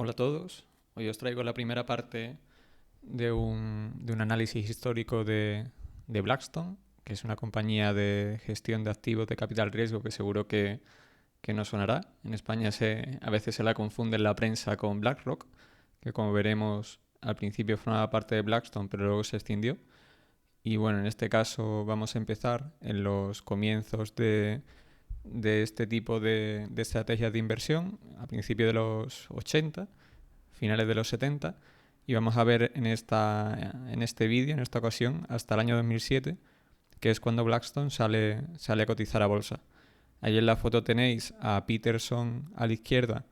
Hola a todos. Hoy os traigo la primera parte de un análisis histórico de Blackstone, que es una compañía de gestión de activos de capital riesgo que seguro que no sonará. En España a veces se la confunde en la prensa con BlackRock, que como veremos al principio formaba parte de Blackstone, pero luego se extinguió. Y bueno, en este caso vamos a empezar en los comienzos de este tipo de estrategias de inversión, a principios de los 80, finales de los 70, y vamos a ver en este vídeo, en esta ocasión, hasta el año 2007, que es cuando Blackstone sale a cotizar a bolsa. Ahí en la foto tenéis a Peterson a la izquierda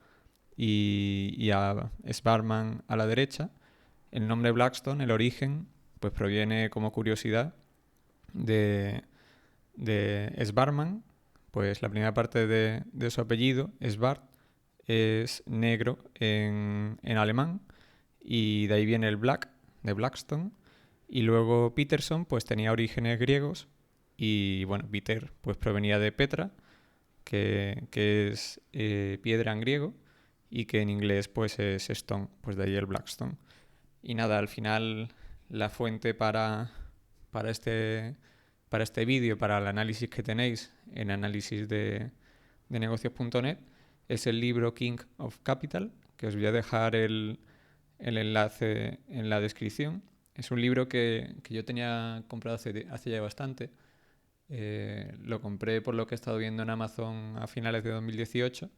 y a Sparman a la derecha. El nombre Blackstone, el origen, pues proviene como curiosidad de, de Sparman, pues la primera parte de su apellido, Svart, es negro en alemán, y de ahí viene el Black, de Blackstone. Y luego Peterson pues tenía orígenes griegos y bueno, Peter pues provenía de Petra, que es piedra en griego, y que en inglés pues es stone, pues de ahí el Blackstone. Y nada, al final la fuente para este, para este vídeo, para el análisis que tenéis en análisis de negocios.net, es el libro King of Capital, que os voy a dejar el enlace en la descripción. Es un libro que yo tenía comprado hace ya bastante. Lo compré por lo que he estado viendo en Amazon a finales de 2018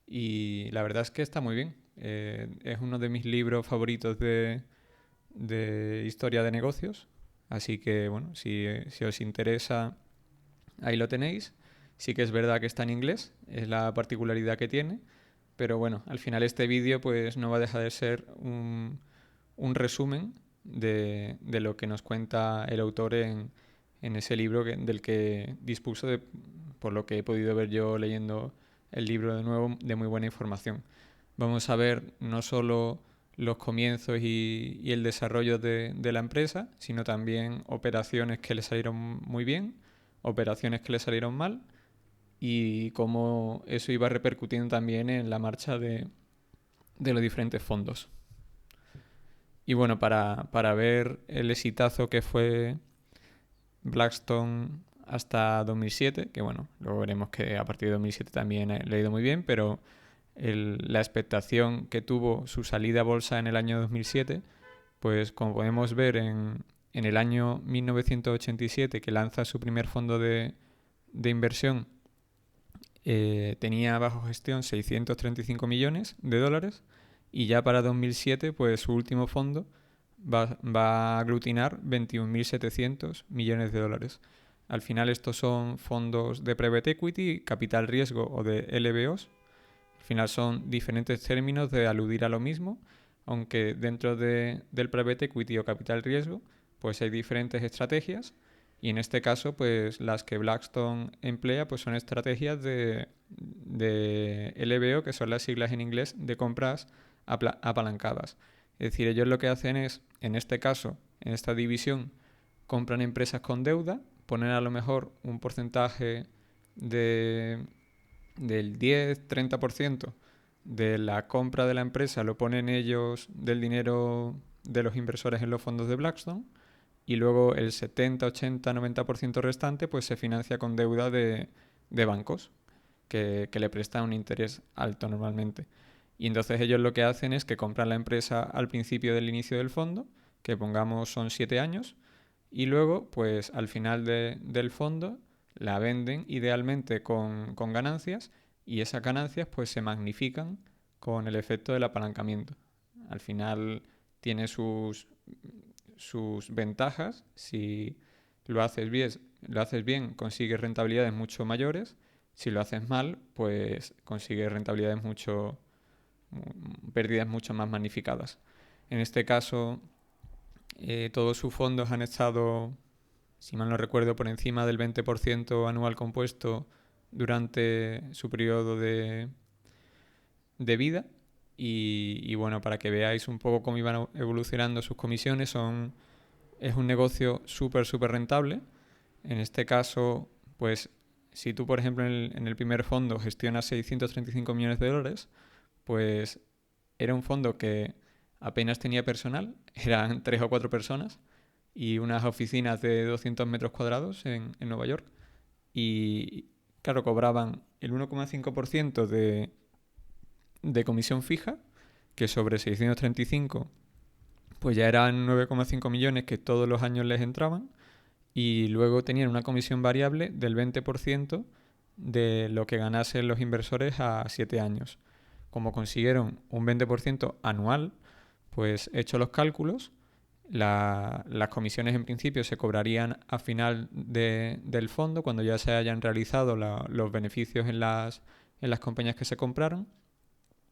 y la verdad es que está muy bien. Es uno de mis libros favoritos de historia de negocios. Así que, bueno, si os interesa, ahí lo tenéis. Sí que es verdad que está en inglés, es la particularidad que tiene. Pero bueno, al final este vídeo pues no va a dejar de ser un resumen de lo que nos cuenta el autor en ese libro del que dispuso, por lo que he podido ver yo leyendo el libro de nuevo, de muy buena información. Vamos a ver no solo los comienzos y el desarrollo de la empresa, sino también operaciones que le salieron muy bien, operaciones que le salieron mal y cómo eso iba repercutiendo también en la marcha de los diferentes fondos. Y bueno, para ver el exitazo que fue Blackstone hasta 2007, que bueno, luego veremos que a partir de 2007 también le ha ido muy bien, pero la expectación que tuvo su salida a bolsa en el año 2007, pues como podemos ver en el año 1987, que lanza su primer fondo de inversión, tenía bajo gestión 635 millones de dólares, y ya para 2007 pues su último fondo va a aglutinar 21.700 millones de dólares. Al final estos son fondos de private equity, capital riesgo o de LBOs. Al final son diferentes términos de aludir a lo mismo, aunque dentro del private equity o capital riesgo pues hay diferentes estrategias, y en este caso pues las que Blackstone emplea pues son estrategias de LBO, que son las siglas en inglés de compras apalancadas. Es decir, ellos lo que hacen es, en este caso, en esta división, compran empresas con deuda, ponen a lo mejor un porcentaje de, del 10-30% de la compra de la empresa, lo ponen ellos del dinero de los inversores en los fondos de Blackstone, y luego el 70, 80, 90% restante pues se financia con deuda de bancos que le prestan un interés alto normalmente. Y entonces ellos lo que hacen es que compran la empresa al principio del inicio del fondo, que pongamos son 7 años, y luego pues al final del fondo la venden idealmente con ganancias, y esas ganancias pues se magnifican con el efecto del apalancamiento. Al final tiene sus ventajas. Si lo haces bien, consigues rentabilidades mucho mayores. Si lo haces mal, pues consigues pérdidas mucho más magnificadas. En este caso, todos sus fondos han estado, si mal no recuerdo, por encima del 20% anual compuesto durante su periodo de vida. Y bueno, para que veáis un poco cómo iban evolucionando sus comisiones, es un negocio súper rentable. En este caso, pues si tú, por ejemplo, en el primer fondo gestionas 635 millones de dólares, pues era un fondo que apenas tenía personal, eran 3 o 4 personas y unas oficinas de 200 metros cuadrados en Nueva York. Y claro, cobraban el 1,5% de comisión fija, que sobre 635 pues ya eran 9,5 millones que todos los años les entraban, y luego tenían una comisión variable del 20% de lo que ganasen los inversores a 7 años. Como consiguieron un 20% anual, pues hecho los cálculos, las comisiones en principio se cobrarían a final del fondo, cuando ya se hayan realizado los beneficios en las compañías que se compraron.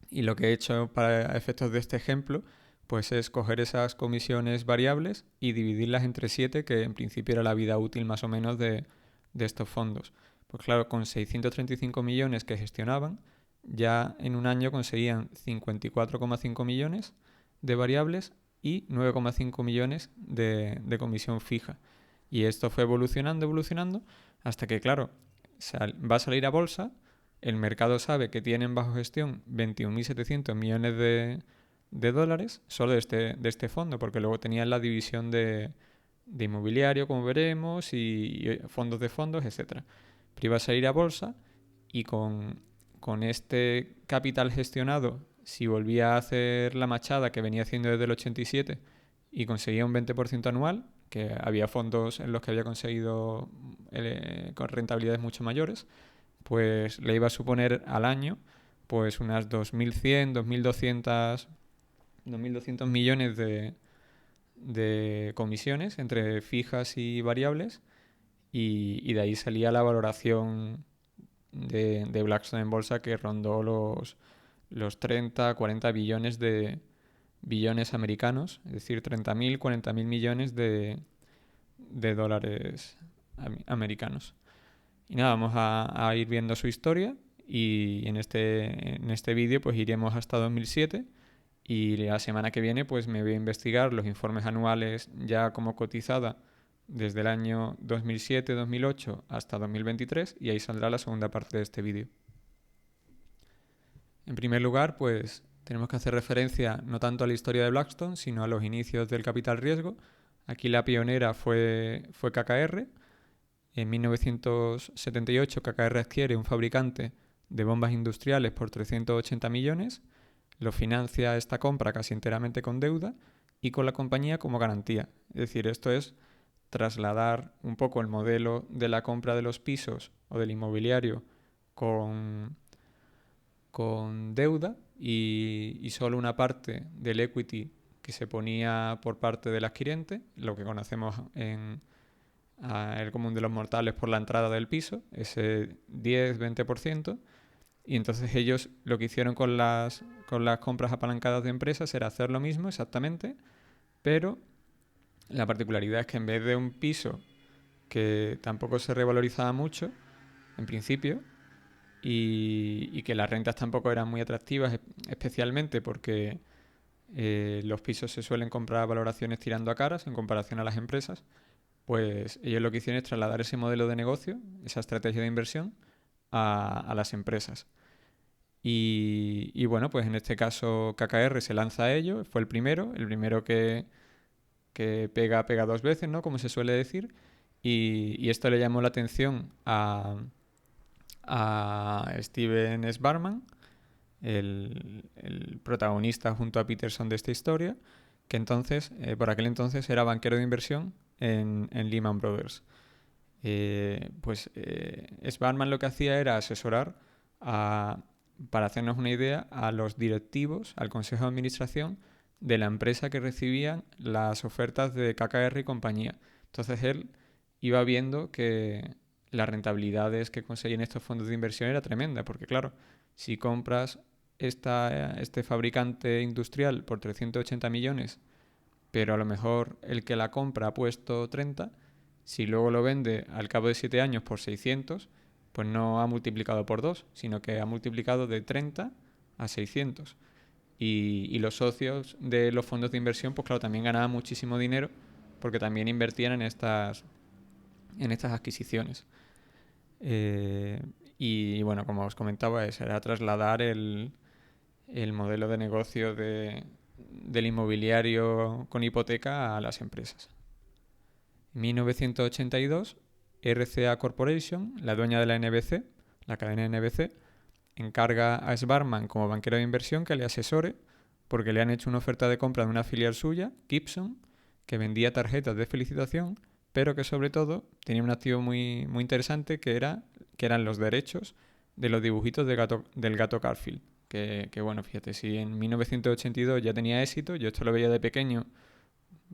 Y lo que he hecho para efectos de este ejemplo, pues es coger esas comisiones variables y dividirlas entre 7, que en principio era la vida útil más o menos de estos fondos. Pues claro, con 635 millones que gestionaban, ya en un año conseguían 54,5 millones de variables y 9,5 millones de comisión fija. Y esto fue evolucionando, hasta que, claro, va a salir a bolsa, el mercado sabe que tienen bajo gestión 21.700 millones de dólares solo de este fondo, porque luego tenían la división de inmobiliario, como veremos, y fondos de fondos, etcétera. Pero iba a salir a bolsa y con este capital gestionado, si volvía a hacer la machada que venía haciendo desde el 87 y conseguía un 20% anual, que había fondos en los que había conseguido con rentabilidades mucho mayores, pues le iba a suponer al año pues unas 2.100, 2.200 millones de comisiones entre fijas y variables, y de ahí salía la valoración de Blackstone en bolsa, que rondó los 30, 40 billones americanos, es decir, 30.000, 40.000 millones de dólares americanos. Y nada, vamos a ir viendo su historia, y en este vídeo pues iremos hasta 2007, y la semana que viene pues me voy a investigar los informes anuales ya como cotizada desde el año 2007-2008 hasta 2023, y ahí saldrá la segunda parte de este vídeo. En primer lugar, pues tenemos que hacer referencia no tanto a la historia de Blackstone, sino a los inicios del capital riesgo. Aquí la pionera fue KKR. En 1978 KKR adquiere un fabricante de bombas industriales por 380 millones, lo financia esta compra casi enteramente con deuda y con la compañía como garantía. Es decir, esto es trasladar un poco el modelo de la compra de los pisos o del inmobiliario con deuda, y solo una parte del equity que se ponía por parte del adquirente, lo que conocemos en el común de los mortales por la entrada del piso, ese 10-20%. Y entonces ellos lo que hicieron con las compras apalancadas de empresas era hacer lo mismo exactamente, pero la particularidad es que en vez de un piso que tampoco se revalorizaba mucho en principio, y que las rentas tampoco eran muy atractivas, especialmente porque los pisos se suelen comprar a valoraciones tirando a caras en comparación a las empresas, pues ellos lo que hicieron es trasladar ese modelo de negocio, esa estrategia de inversión, a las empresas. Y bueno, pues en este caso KKR se lanza a ello, fue el primero que pega 2 veces, ¿no? Como se suele decir, y esto le llamó la atención a Steven Sbarman, el protagonista junto a Peterson de esta historia, que entonces, por aquel entonces era banquero de inversión en Lehman Brothers. Sbarman lo que hacía era asesorar para hacernos una idea, a los directivos, al consejo de administración de la empresa que recibían las ofertas de KKR y compañía. Entonces él iba viendo que las rentabilidades que conseguían estos fondos de inversión era tremenda, porque claro, si compras este fabricante industrial por 380 millones, pero a lo mejor el que la compra ha puesto 30, si luego lo vende al cabo de 7 años por 600, pues no ha multiplicado por 2, sino que ha multiplicado de 30 a 600. Y los socios de los fondos de inversión, pues claro, también ganaban muchísimo dinero, porque también invertían en estas adquisiciones. Y bueno, como os comentaba, era trasladar el modelo de negocio del inmobiliario con hipoteca a las empresas. En 1982, RCA Corporation, la dueña de la NBC, la cadena NBC, encarga a Sbarman como banquero de inversión que le asesore porque le han hecho una oferta de compra de una filial suya, Gibson, que vendía tarjetas de felicitación, pero que sobre todo tenía un activo muy, muy interesante que eran los derechos de los dibujitos del gato Garfield. Que bueno, fíjate, si en 1982 ya tenía éxito, yo esto lo veía de pequeño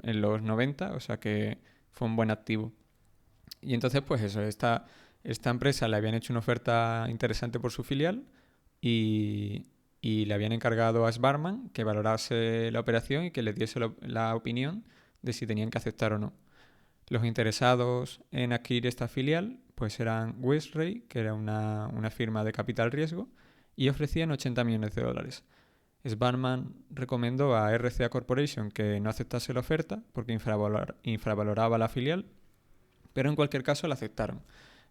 en los 90, o sea que fue un buen activo. Y entonces, pues eso, esta empresa le habían hecho una oferta interesante por su filial y le habían encargado a Sbarman que valorase la operación y que les diese la opinión de si tenían que aceptar o no. Los interesados en adquirir esta filial pues eran Westray, que era una firma de capital riesgo, y ofrecían 80 millones de dólares. Sbarman recomendó a RCA Corporation que no aceptase la oferta porque infravaloraba la filial, pero en cualquier caso la aceptaron.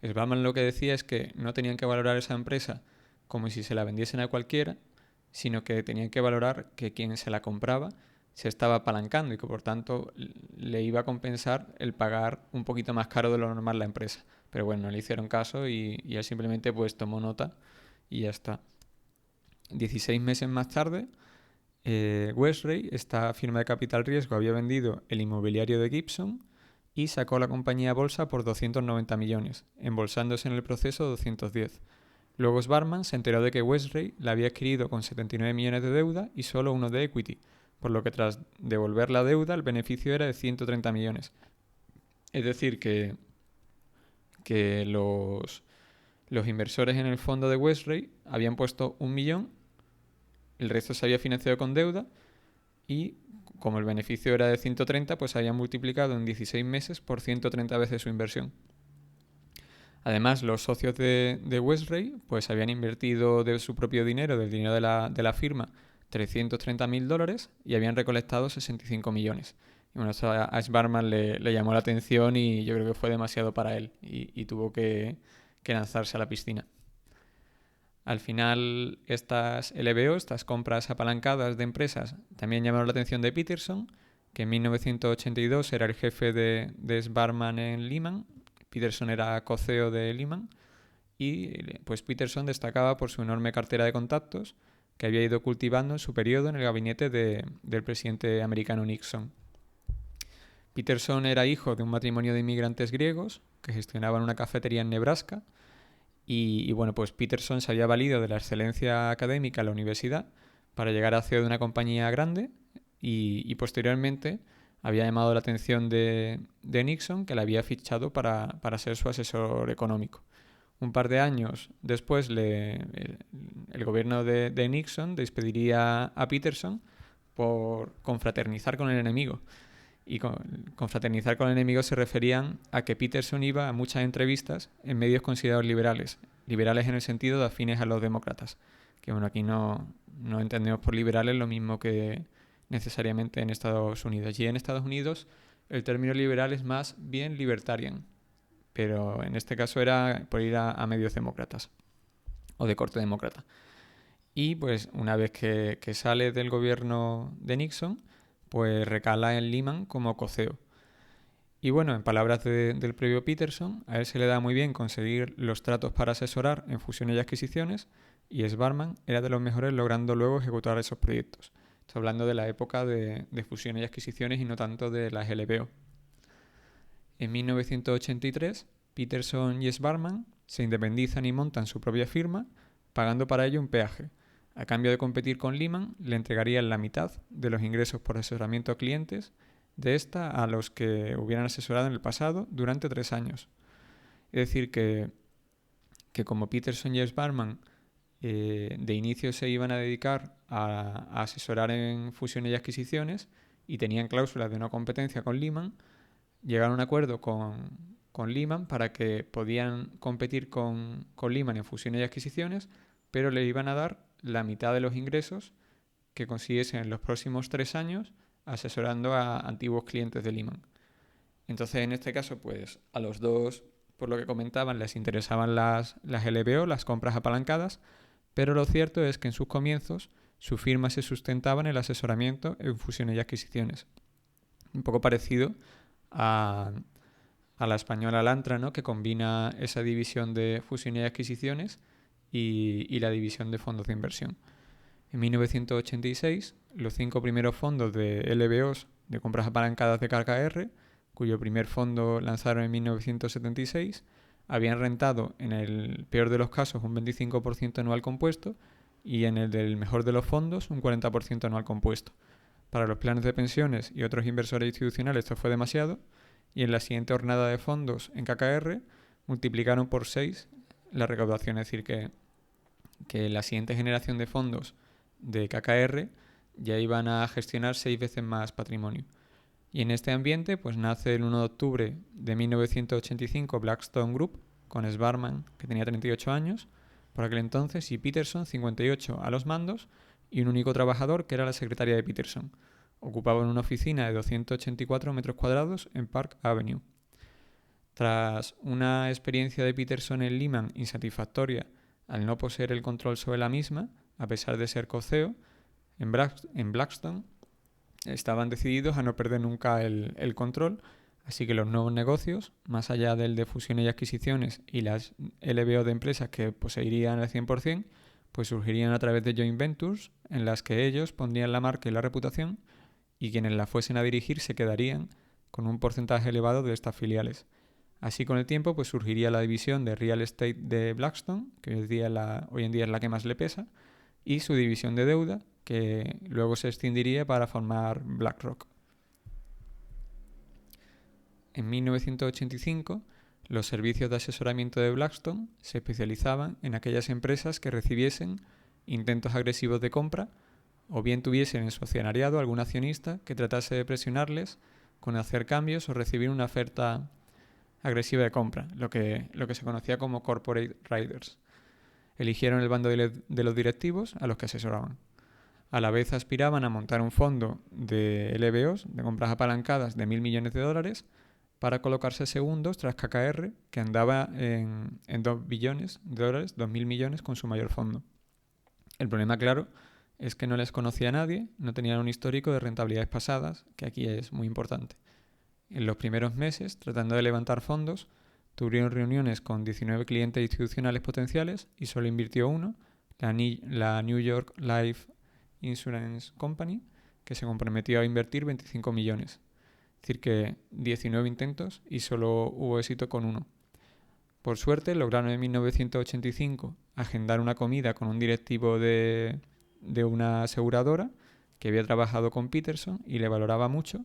Sbarman lo que decía es que no tenían que valorar esa empresa como si se la vendiesen a cualquiera, sino que tenían que valorar que quien se la compraba se estaba apalancando y que por tanto le iba a compensar el pagar un poquito más caro de lo normal la empresa. Pero bueno, no le hicieron caso y él simplemente pues tomó nota y ya está. 16 meses más tarde, Westray, esta firma de capital riesgo, había vendido el inmobiliario de Gibson y sacó la compañía a bolsa por 290 millones, embolsándose en el proceso 210. Luego Sbarman se enteró de que Westray la había adquirido con 79 millones de deuda y solo uno de equity, por lo que tras devolver la deuda el beneficio era de 130 millones. Es decir, que los inversores en el fondo de Westray habían puesto 1 millón, el resto se había financiado con deuda y como el beneficio era de 130, pues habían multiplicado en 16 meses por 130 veces su inversión. Además, los socios de Westray pues habían invertido de su propio dinero, del dinero de la firma, 330.000 dólares y habían recolectado 65 millones. Y bueno, eso a Sbarman le llamó la atención y yo creo que fue demasiado para él y tuvo que lanzarse a la piscina. Al final, estas LBO, estas compras apalancadas de empresas, también llamaron la atención de Peterson, que en 1982 era el jefe de Sbarman en Lehman. Peterson era co-CEO de Lehman y pues Peterson destacaba por su enorme cartera de contactos que había ido cultivando en su periodo en el gabinete del presidente americano Nixon. Peterson era hijo de un matrimonio de inmigrantes griegos que gestionaban una cafetería en Nebraska y bueno, pues Peterson se había valido de la excelencia académica en la universidad para llegar a CEO de una compañía grande y posteriormente había llamado la atención de Nixon, que le había fichado para ser su asesor económico. Un par de años después, el gobierno de Nixon despediría a Peterson por confraternizar con el enemigo. Y confraternizar con el enemigo se referían a que Peterson iba a muchas entrevistas en medios considerados liberales. Liberales en el sentido de afines a los demócratas. Que bueno, aquí no entendemos por liberales lo mismo que necesariamente en Estados Unidos. Y en Estados Unidos el término liberal es más bien libertarian, pero en este caso era por ir a medios demócratas o de corte demócrata. Y pues una vez que sale del gobierno de Nixon, pues recala en Lehman como co-CEO. Y bueno, en palabras del propio Peterson, a él se le da muy bien conseguir los tratos para asesorar en fusiones y adquisiciones y Sbarman era de los mejores logrando luego ejecutar esos proyectos. Estoy hablando de la época de fusiones y adquisiciones y no tanto de las LBO. En 1983, Peterson y Sbarman se independizan y montan su propia firma, pagando para ello un peaje. A cambio de competir con Lehman, le entregarían la mitad de los ingresos por asesoramiento a clientes de esta a los que hubieran asesorado en el pasado durante 3 años. Es decir, que como Peterson y Sbarman de inicio se iban a dedicar a asesorar en fusiones y adquisiciones y tenían cláusulas de no competencia con Lehman, llegaron a un acuerdo con Lehman para que podían competir con Lehman en fusiones y adquisiciones, pero le iban a dar la mitad de los ingresos que consiguiesen en los próximos 3 años asesorando a antiguos clientes de Lehman. Entonces, en este caso, pues a los dos, por lo que comentaban, les interesaban las LBO, las compras apalancadas, pero lo cierto es que en sus comienzos su firma se sustentaba en el asesoramiento en fusiones y adquisiciones. Un poco parecido a la española Alantra, ¿no? Que combina esa división de fusiones y adquisiciones y la división de fondos de inversión. En 1986, los 5 primeros fondos de LBOs de compras apalancadas de KKR, cuyo primer fondo lanzaron en 1976, habían rentado en el peor de los casos un 25% anual compuesto y en el del mejor de los fondos un 40% anual compuesto. Para los planes de pensiones y otros inversores institucionales esto fue demasiado, y en la siguiente jornada de fondos en KKR multiplicaron por 6 la recaudación, es decir, que la siguiente generación de fondos de KKR ya iban a gestionar 6 veces más patrimonio. Y en este ambiente pues nace el 1 de octubre de 1985 Blackstone Group con Svarman, que tenía 38 años por aquel entonces, y Peterson, 58, a los mandos, y un único trabajador que era la secretaria de Peterson. Ocupaban una oficina de 284 metros cuadrados en Park Avenue. Tras una experiencia de Peterson en Lehman insatisfactoria al no poseer el control sobre la misma, a pesar de ser co-CEO, en Blackstone estaban decididos a no perder nunca el control, así que los nuevos negocios, más allá del de fusiones y adquisiciones y las LBO de empresas que poseerían al 100%, pues surgirían a través de joint ventures en las que ellos pondrían la marca y la reputación y quienes la fuesen a dirigir se quedarían con un porcentaje elevado de estas filiales. Así con el tiempo pues surgiría la división de Real Estate de Blackstone, que hoy en día es la que más le pesa, y su división de deuda, que luego se extendería para formar BlackRock. En 1985, los servicios de asesoramiento de Blackstone se especializaban en aquellas empresas que recibiesen intentos agresivos de compra o bien tuviesen en su accionariado algún accionista que tratase de presionarles con hacer cambios o recibir una oferta agresiva de compra, lo que se conocía como Corporate Riders. Eligieron el bando de los directivos a los que asesoraban. A la vez aspiraban a montar un fondo de LBOs, de compras apalancadas de $1.000 millones, para colocarse segundos tras KKR, que andaba en $2 billones, 2.000 millones con su mayor fondo. El problema, claro, es que no les conocía a nadie, no tenían un histórico de rentabilidades pasadas, que aquí es muy importante. En los primeros meses, tratando de levantar fondos, tuvieron reuniones con 19 clientes institucionales potenciales y solo invirtió uno, la New York Life Insurance Company, que se comprometió a invertir 25 millones. Es decir, que 19 intentos y solo hubo éxito con uno. Por suerte, lograron en 1985 agendar una comida con un directivo de una aseguradora que había trabajado con Peterson y le valoraba mucho,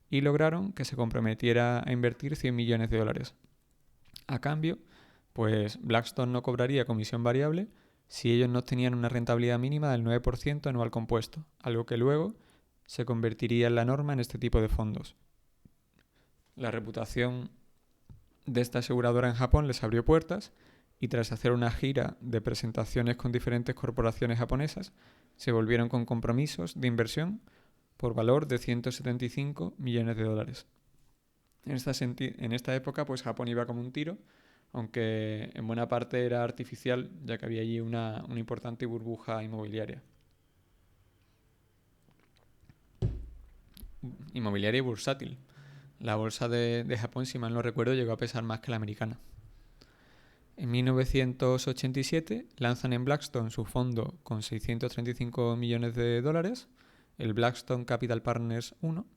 y lograron que se comprometiera a invertir $100 millones. A cambio, pues Blackstone no cobraría comisión variable si ellos no tenían una rentabilidad mínima del 9% anual compuesto, algo que luego se convertiría en la norma en este tipo de fondos. La reputación de esta aseguradora en Japón les abrió puertas y tras hacer una gira de presentaciones con diferentes corporaciones japonesas, se volvieron con compromisos de inversión por valor de $175 millones. En esta época, pues Japón iba como un tiro, aunque en buena parte era artificial, ya que había allí una importante burbuja inmobiliaria. Inmobiliaria y bursátil. La bolsa de Japón, si mal no recuerdo, llegó a pesar más que la americana. En 1987 lanzan en Blackstone su fondo con $635 millones, el Blackstone Capital Partners 1.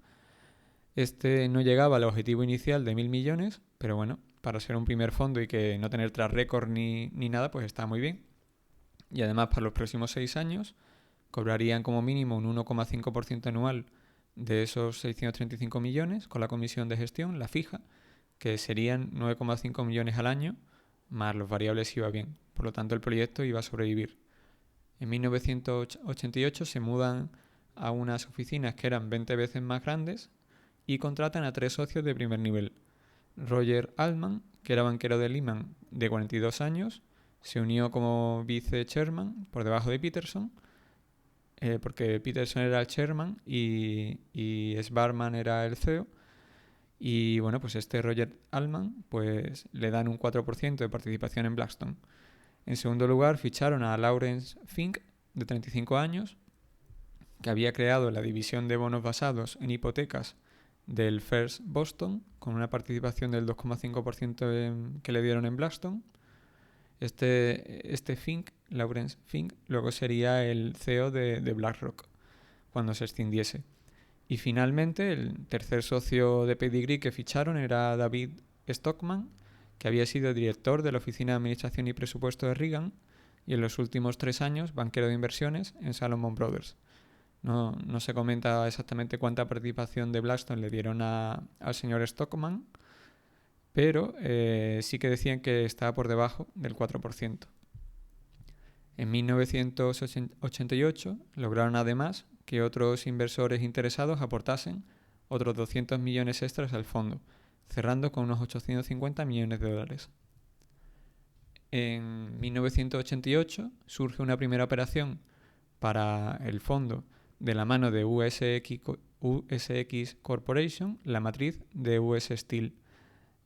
Este no llegaba al objetivo inicial de 1.000 millones, pero bueno, para ser un primer fondo y que no tener track record ni nada, pues está muy bien. Y además para los próximos 6 años cobrarían como mínimo un 1,5% anual de esos 635 millones con la comisión de gestión, la fija, que serían 9,5 millones al año, más los variables si iba bien. Por lo tanto, el proyecto iba a sobrevivir. En 1988 se mudan a unas oficinas que eran 20 veces más grandes y contratan a 3 socios de primer nivel. Roger Altman, que era banquero de Lehman de 42 años, se unió como vice-chairman por debajo de Peterson, porque Peterson era el chairman y Svarman era el CEO. Y bueno, pues este Roger Altman pues le dan un 4% de participación en Blackstone. En segundo lugar, ficharon a Lawrence Fink, de 35 años, que había creado la división de bonos basados en hipotecas del First Boston, con una participación del 2,5% que le dieron en Blackstone. Este Fink, Lawrence Fink, luego sería el CEO de BlackRock cuando se extinguiese. Y finalmente el tercer socio de Pedigree que ficharon era David Stockman, que había sido director de la Oficina de Administración y Presupuesto de Reagan y en los últimos 3 años banquero de inversiones en Salomon Brothers. No se comenta exactamente cuánta participación de Blackstone le dieron al señor Stockman, pero sí que decían que estaba por debajo del 4%. En 1988 lograron además que otros inversores interesados aportasen otros 200 millones extras al fondo, cerrando con unos 850 millones de dólares. En 1988 surge una primera operación para el fondo de la mano de USX Corporation, la matriz de US Steel.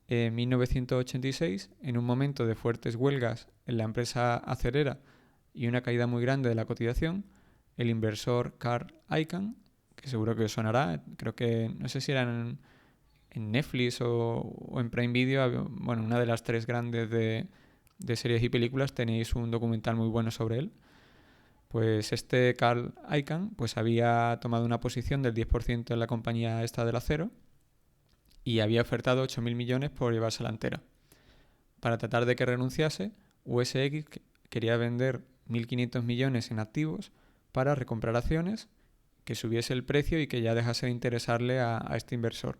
En 1986, en un momento de fuertes huelgas en la empresa acerera y una caída muy grande de la cotización, el inversor Carl Icahn, que seguro que os sonará, creo que no sé si era en Netflix o en Prime Video, bueno, una de las 3 grandes de series y películas, tenéis un documental muy bueno sobre él. Pues este Carl Icahn pues había tomado una posición del 10% en la compañía esta del acero y había ofertado 8.000 millones por llevársela entera. Para tratar de que renunciase, USX quería vender 1.500 millones en activos para recomprar acciones, que subiese el precio y que ya dejase de interesarle a este inversor.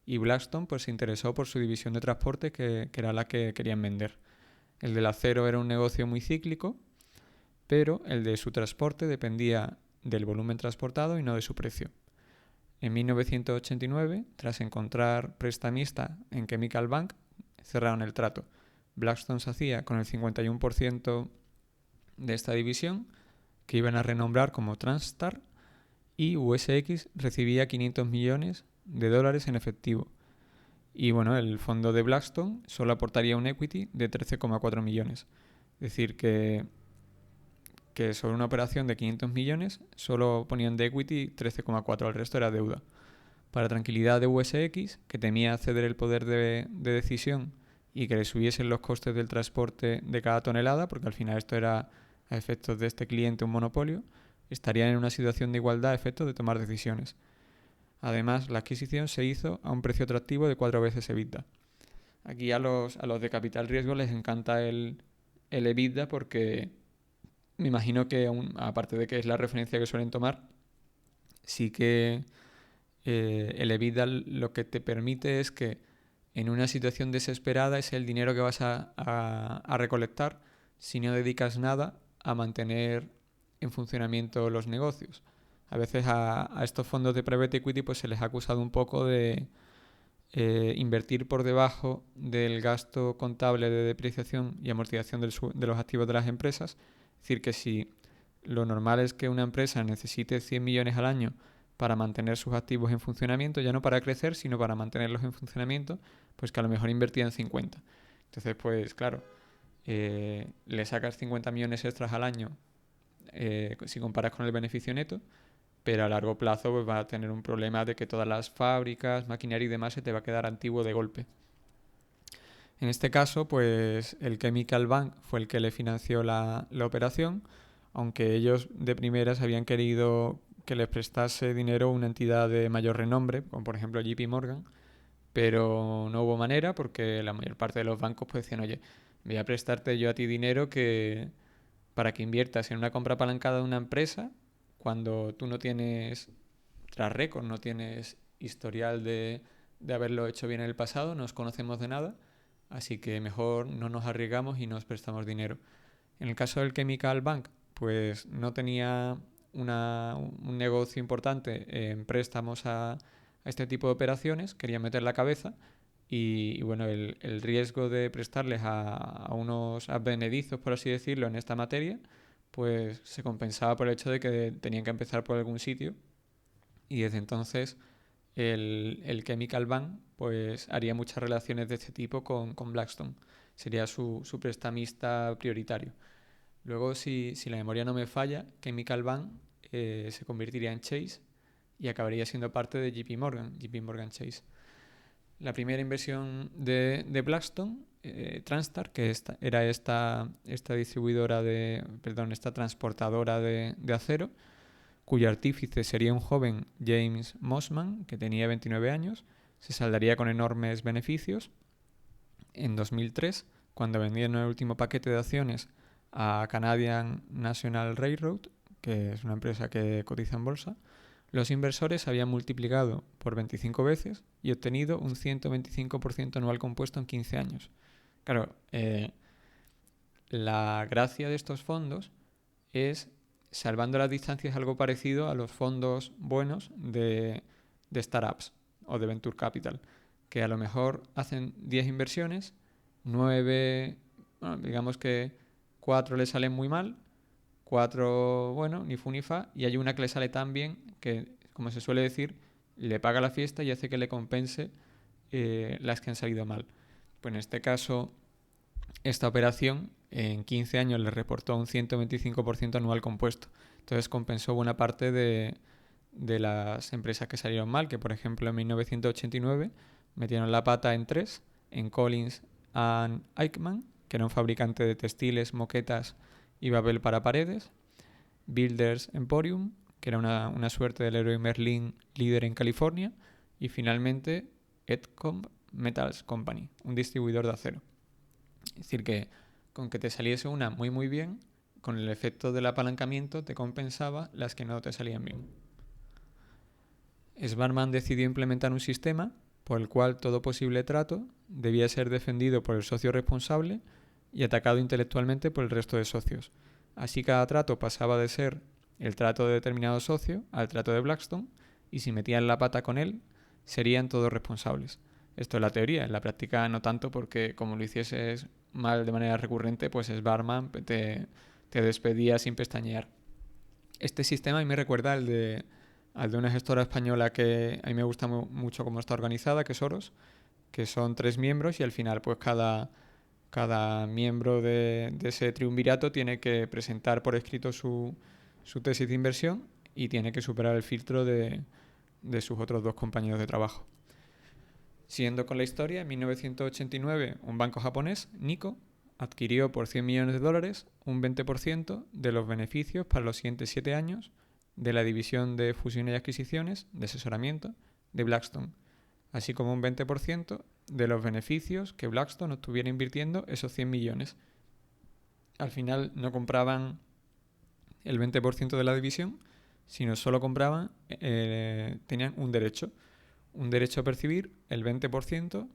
Y Blackstone pues se interesó por su división de transporte, que era la que querían vender. El del acero era un negocio muy cíclico, pero el de su transporte dependía del volumen transportado y no de su precio. En 1989, tras encontrar prestamista en Chemical Bank, cerraron el trato. Blackstone se hacía con el 51% de esta división, que iban a renombrar como Transstar, y USX recibía 500 millones de dólares en efectivo. Y bueno, el fondo de Blackstone solo aportaría un equity de 13,4 millones. Es decir, que sobre una operación de 500 millones solo ponían de equity 13,4, el resto era deuda. Para tranquilidad de USX, que temía ceder el poder de decisión y que le subiesen los costes del transporte de cada tonelada, porque al final esto era a efectos de este cliente un monopolio, estarían en una situación de igualdad a efectos de tomar decisiones. Además, la adquisición se hizo a un precio atractivo de 4 veces EBITDA. Aquí a los de capital riesgo les encanta el EBITDA porque me imagino que, aparte de que es la referencia que suelen tomar, sí que el EBITDA lo que te permite es que en una situación desesperada es el dinero que vas a recolectar si no dedicas nada a mantener en funcionamiento los negocios. A veces a estos fondos de private equity pues se les ha acusado un poco de invertir por debajo del gasto contable de depreciación y amortización de los activos de las empresas. Es decir, que si lo normal es que una empresa necesite 100 millones al año para mantener sus activos en funcionamiento, ya no para crecer, sino para mantenerlos en funcionamiento, pues que a lo mejor invertían 50. Entonces, pues claro, le sacas 50 millones extras al año si comparas con el beneficio neto, pero a largo plazo pues va a tener un problema de que todas las fábricas, maquinaria y demás se te va a quedar antiguo de golpe. En este caso, pues el Chemical Bank fue el que le financió la operación, aunque ellos de primeras habían querido que les prestase dinero una entidad de mayor renombre, como por ejemplo JP Morgan, pero no hubo manera porque la mayor parte de los bancos pues decían, oye, voy a prestarte yo a ti dinero para que inviertas en una compra apalancada de una empresa cuando tú no tienes tras récord, no tienes historial de haberlo hecho bien en el pasado, no os conocemos de nada, así que mejor no nos arriesgamos y nos prestamos dinero. En el caso del Chemical Bank, pues no tenía un negocio importante en préstamos a este tipo de operaciones, quería meter la cabeza y bueno, el riesgo de prestarles a unos advenedizos, por así decirlo, en esta materia, pues se compensaba por el hecho de que tenían que empezar por algún sitio y desde entonces el Chemical Bank pues haría muchas relaciones de este tipo con Blackstone. Sería su prestamista prioritario. Luego, si la memoria no me falla, Chemical Bank que se convertiría en Chase y acabaría siendo parte de JP Morgan Chase. La primera inversión de Blackstone, Transstar, que era esta distribuidora esta transportadora de acero, cuyo artífice sería un joven James Mossman, que tenía 29 años, se saldaría con enormes beneficios. En 2003, cuando vendieron el último paquete de acciones a Canadian National Railroad, que es una empresa que cotiza en bolsa, los inversores habían multiplicado por 25 veces y obtenido un 125% anual compuesto en 15 años. Claro, la gracia de estos fondos es, salvando las distancias, algo parecido a los fondos buenos de startups o de venture capital, que a lo mejor hacen 10 inversiones, 9, bueno, digamos que 4 le salen muy mal, 4, bueno, ni fu ni fa, y hay una que le sale tan bien que, como se suele decir, le paga la fiesta y hace que le compense las que han salido mal. Pues en este caso, esta operación en 15 años le reportó un 125% anual compuesto. Entonces compensó buena parte de las empresas que salieron mal, que por ejemplo en 1989 metieron la pata en 3, en Collins and Eichmann, que era un fabricante de textiles, moquetas y papel para paredes, Builders Emporium, que era una suerte del Leroy Merlin líder en California, y finalmente Edcomb Metals Company, un distribuidor de acero. Es decir, que con que te saliese una muy muy bien, con el efecto del apalancamiento te compensaba las que no te salían bien. Sbarman decidió implementar un sistema por el cual todo posible trato debía ser defendido por el socio responsable y atacado intelectualmente por el resto de socios. Así cada trato pasaba de ser el trato de determinado socio al trato de Blackstone, y si metían la pata con él, serían todos responsables. Esto es la teoría, en la práctica no tanto, porque como lo hicieses mal de manera recurrente, pues Sbarman te despedía sin pestañear. Este sistema a mí me recuerda al de una gestora española que a mí me gusta mucho cómo está organizada, que es Oros, que son 3 miembros y al final pues cada miembro de ese triunvirato tiene que presentar por escrito su tesis de inversión y tiene que superar el filtro de sus otros 2 compañeros de trabajo. Siguiendo con la historia, en 1989 un banco japonés, Nikko, adquirió por $100 millones un 20% de los beneficios para los siguientes 7 años de la división de fusiones y adquisiciones de asesoramiento de Blackstone, así como un 20% de los beneficios que Blackstone estuviera invirtiendo esos 100 millones. Al final no compraban el 20% de la división, sino solo compraban, tenían un derecho a percibir el 20%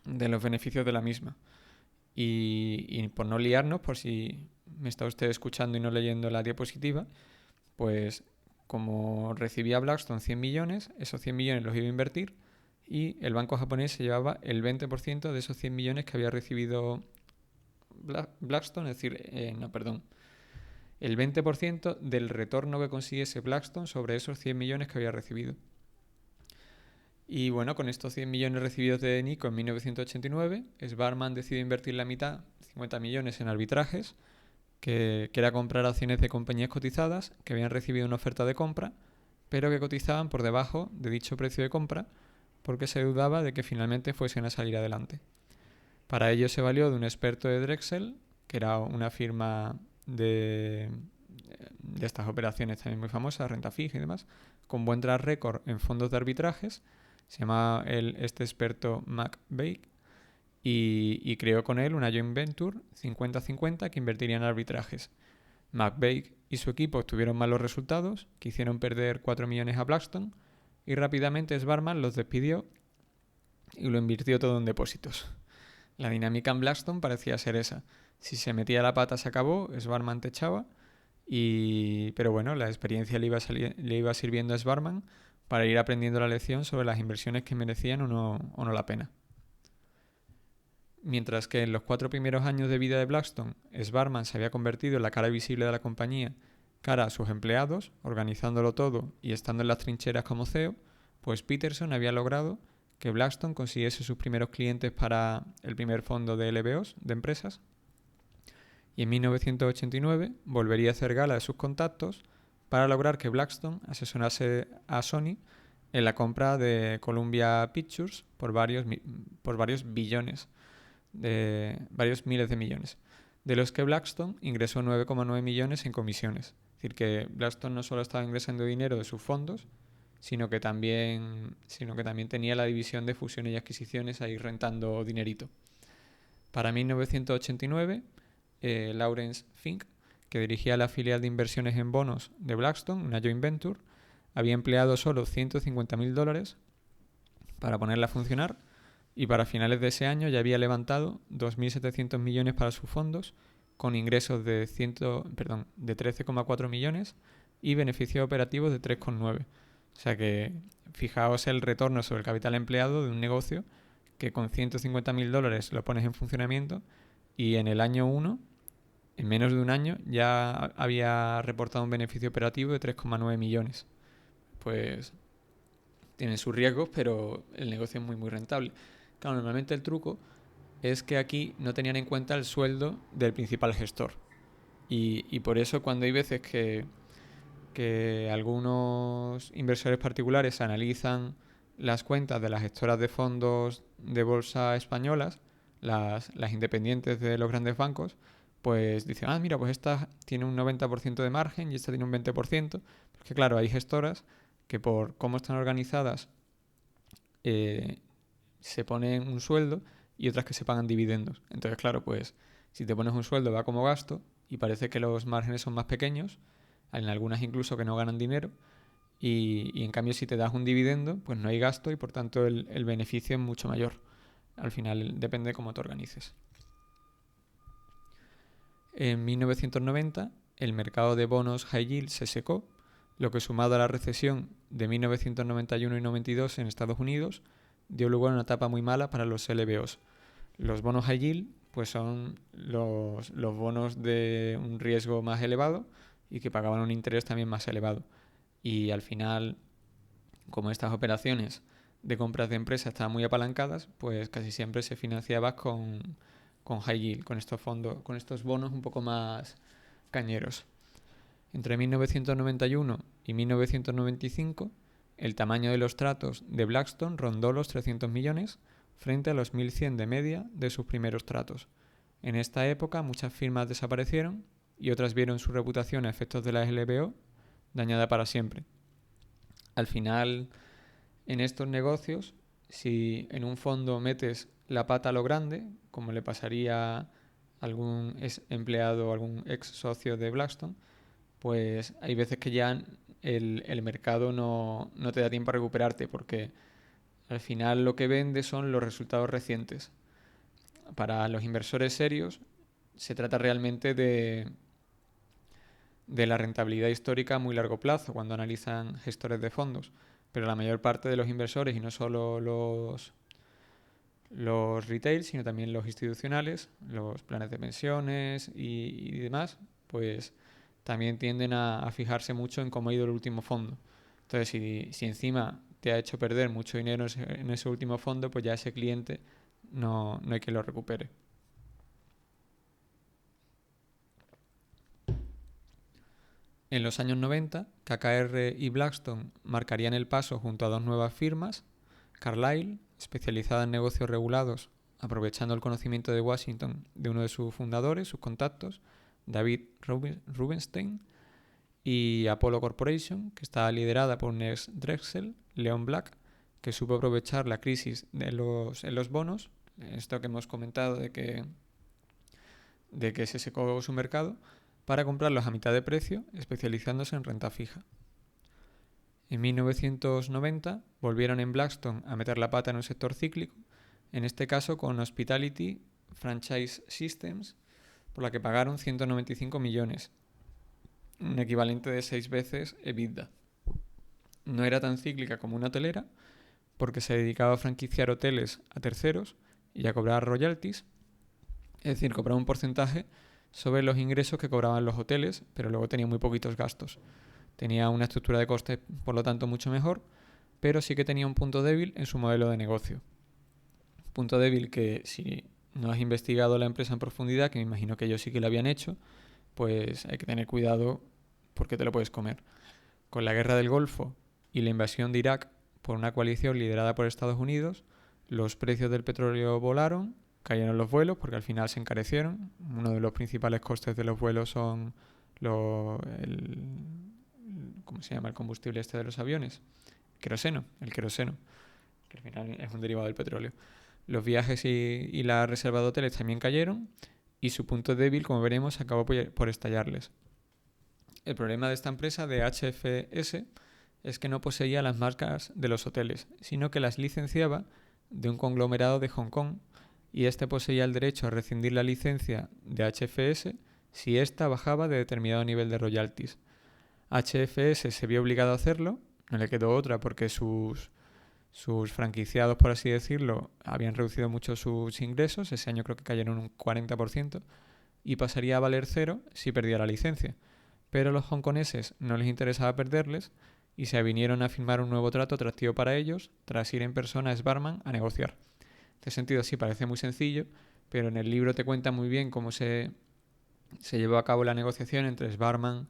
de los beneficios de la misma. Y por no liarnos, por si me está usted escuchando y no leyendo la diapositiva, pues como recibía Blackstone 100 millones, esos 100 millones los iba a invertir y el banco japonés se llevaba el 20% de esos 100 millones que había recibido Blackstone, es decir, el 20% del retorno que consiguiese Blackstone sobre esos 100 millones que había recibido. Y bueno, con estos 100 millones recibidos de Nikko en 1989, Sbarman decidió invertir la mitad, 50 millones, en arbitrajes, que era comprar acciones de compañías cotizadas que habían recibido una oferta de compra, pero que cotizaban por debajo de dicho precio de compra porque se dudaba de que finalmente fuesen a salir adelante. Para ello se valió de un experto de Drexel, que era una firma de estas operaciones también muy famosas, renta fija y demás, con buen track record en fondos de arbitrajes. Se llamaba este experto McBake y creó con él una joint venture 50-50 que invertiría en arbitrajes. McBake y su equipo obtuvieron malos resultados que hicieron perder 4 millones a Blackstone y rápidamente Sbarman los despidió y lo invirtió todo en depósitos. La dinámica en Blackstone parecía ser esa. Si se metía la pata se acabó, Sbarman te echaba, pero bueno, la experiencia le iba sirviendo a Sbarman para ir aprendiendo la lección sobre las inversiones que merecían o no la pena. Mientras que en los 4 primeros años de vida de Blackstone, Sbarman se había convertido en la cara visible de la compañía, cara a sus empleados, organizándolo todo y estando en las trincheras como CEO, pues Peterson había logrado que Blackstone consiguiese sus primeros clientes para el primer fondo de LBOs, de empresas, y en 1989 volvería a hacer gala de sus contactos para lograr que Blackstone asesorase a Sony en la compra de Columbia Pictures por varios billones, varios miles de millones, de los que Blackstone ingresó 9,9 millones en comisiones. Es decir, que Blackstone no solo estaba ingresando dinero de sus fondos, sino que también tenía la división de fusiones y adquisiciones ahí rentando dinerito. Para 1989, Lawrence Fink, que dirigía la filial de inversiones en bonos de Blackstone, una joint venture, había empleado solo $150.000 para ponerla a funcionar, y para finales de ese año ya había levantado 2.700 millones para sus fondos, con ingresos de 13,4 millones y beneficios operativos de 3,9. O sea que fijaos el retorno sobre el capital empleado de un negocio que con $150.000 lo pones en funcionamiento y en el año 1, en menos de un año, ya había reportado un beneficio operativo de 3,9 millones. Pues tiene sus riesgos, pero el negocio es muy muy rentable. Claro, normalmente el truco es que aquí no tenían en cuenta el sueldo del principal gestor. Y por eso cuando hay veces que algunos inversores particulares analizan las cuentas de las gestoras de fondos de bolsa españolas, las independientes de los grandes bancos, pues dicen, mira, pues esta tiene un 90% de margen y esta tiene un 20%. Porque claro, hay gestoras que por cómo están organizadas se ponen un sueldo y otras que se pagan dividendos. Entonces, claro, pues si te pones un sueldo va como gasto y parece que los márgenes son más pequeños, en algunas incluso que no ganan dinero, y en cambio si te das un dividendo, pues no hay gasto y por tanto el beneficio es mucho mayor. Al final depende de cómo te organices. En 1990 el mercado de bonos high yield se secó, lo que sumado a la recesión de 1991 y 92 en Estados Unidos dio lugar a una etapa muy mala para los LBOs. Los bonos high yield pues son los bonos de un riesgo más elevado y que pagaban un interés también más elevado. Y al final, como estas operaciones de compras de empresas estaban muy apalancadas, pues casi siempre se financiaba con high yield, con estos fondos, con estos bonos un poco más cañeros. Entre 1991 y 1995, el tamaño de los tratos de Blackstone rondó los 300 millones frente a los 1.100 de media de sus primeros tratos. En esta época muchas firmas desaparecieron y otras vieron su reputación a efectos de la LBO dañada para siempre. Al final, en estos negocios, si en un fondo metes la pata a lo grande, como le pasaría a algún ex empleado o algún ex socio de Blackstone, pues hay veces que ya el mercado no te da tiempo a recuperarte, porque al final lo que vende son los resultados recientes. Para los inversores serios se trata realmente de la rentabilidad histórica a muy largo plazo cuando analizan gestores de fondos, pero la mayor parte de los inversores, y no solo los retail, sino también los institucionales, los planes de pensiones y demás, pues también tienden a fijarse mucho en cómo ha ido el último fondo. Entonces, si encima te ha hecho perder mucho dinero en ese último fondo, pues ya ese cliente no hay que lo recupere. En los años 90, KKR y Blackstone marcarían el paso junto a dos nuevas firmas, Carlyle, especializada en negocios regulados, aprovechando el conocimiento de Washington de uno de sus fundadores, sus contactos, David Rubenstein, y Apollo Corporation, que estaba liderada por Ness Drexel, Leon Black, que supo aprovechar la crisis en los bonos, esto que hemos comentado de que se secó su mercado, para comprarlos a mitad de precio, especializándose en renta fija. En 1990 volvieron en Blackstone a meter la pata en un sector cíclico, en este caso con Hospitality Franchise Systems, por la que pagaron 195 millones, un equivalente de 6 veces EBITDA. No era tan cíclica como una hotelera, porque se dedicaba a franquiciar hoteles a terceros y a cobrar royalties, es decir, cobraba un porcentaje sobre los ingresos que cobraban los hoteles, pero luego tenía muy poquitos gastos. Tenía una estructura de costes, por lo tanto, mucho mejor, pero sí que tenía un punto débil en su modelo de negocio. Punto débil que, si no has investigado la empresa en profundidad, que me imagino que ellos sí que lo habían hecho, pues hay que tener cuidado porque te lo puedes comer. Con la guerra del Golfo y la invasión de Irak por una coalición liderada por Estados Unidos, los precios del petróleo volaron, cayeron los vuelos porque al final se encarecieron. Uno de los principales costes de los vuelos son ¿cómo se llama el combustible este de los aviones? El queroseno, que al final es un derivado del petróleo. Los viajes y la reserva de hoteles también cayeron y su punto débil, como veremos, acabó por estallarles. El problema de esta empresa, de HFS, es que no poseía las marcas de los hoteles, sino que las licenciaba de un conglomerado de Hong Kong y este poseía el derecho a rescindir la licencia de HFS si ésta bajaba de determinado nivel de royalties. HFS se vio obligado a hacerlo, no le quedó otra porque sus franquiciados, por así decirlo, habían reducido mucho sus ingresos, ese año creo que cayeron un 40%, y pasaría a valer cero si perdía la licencia. Pero a los hongkoneses no les interesaba perderles y se vinieron a firmar un nuevo trato atractivo para ellos tras ir en persona a Sbarman a negociar. En este sentido sí parece muy sencillo, pero en el libro te cuenta muy bien cómo se llevó a cabo la negociación entre Sbarman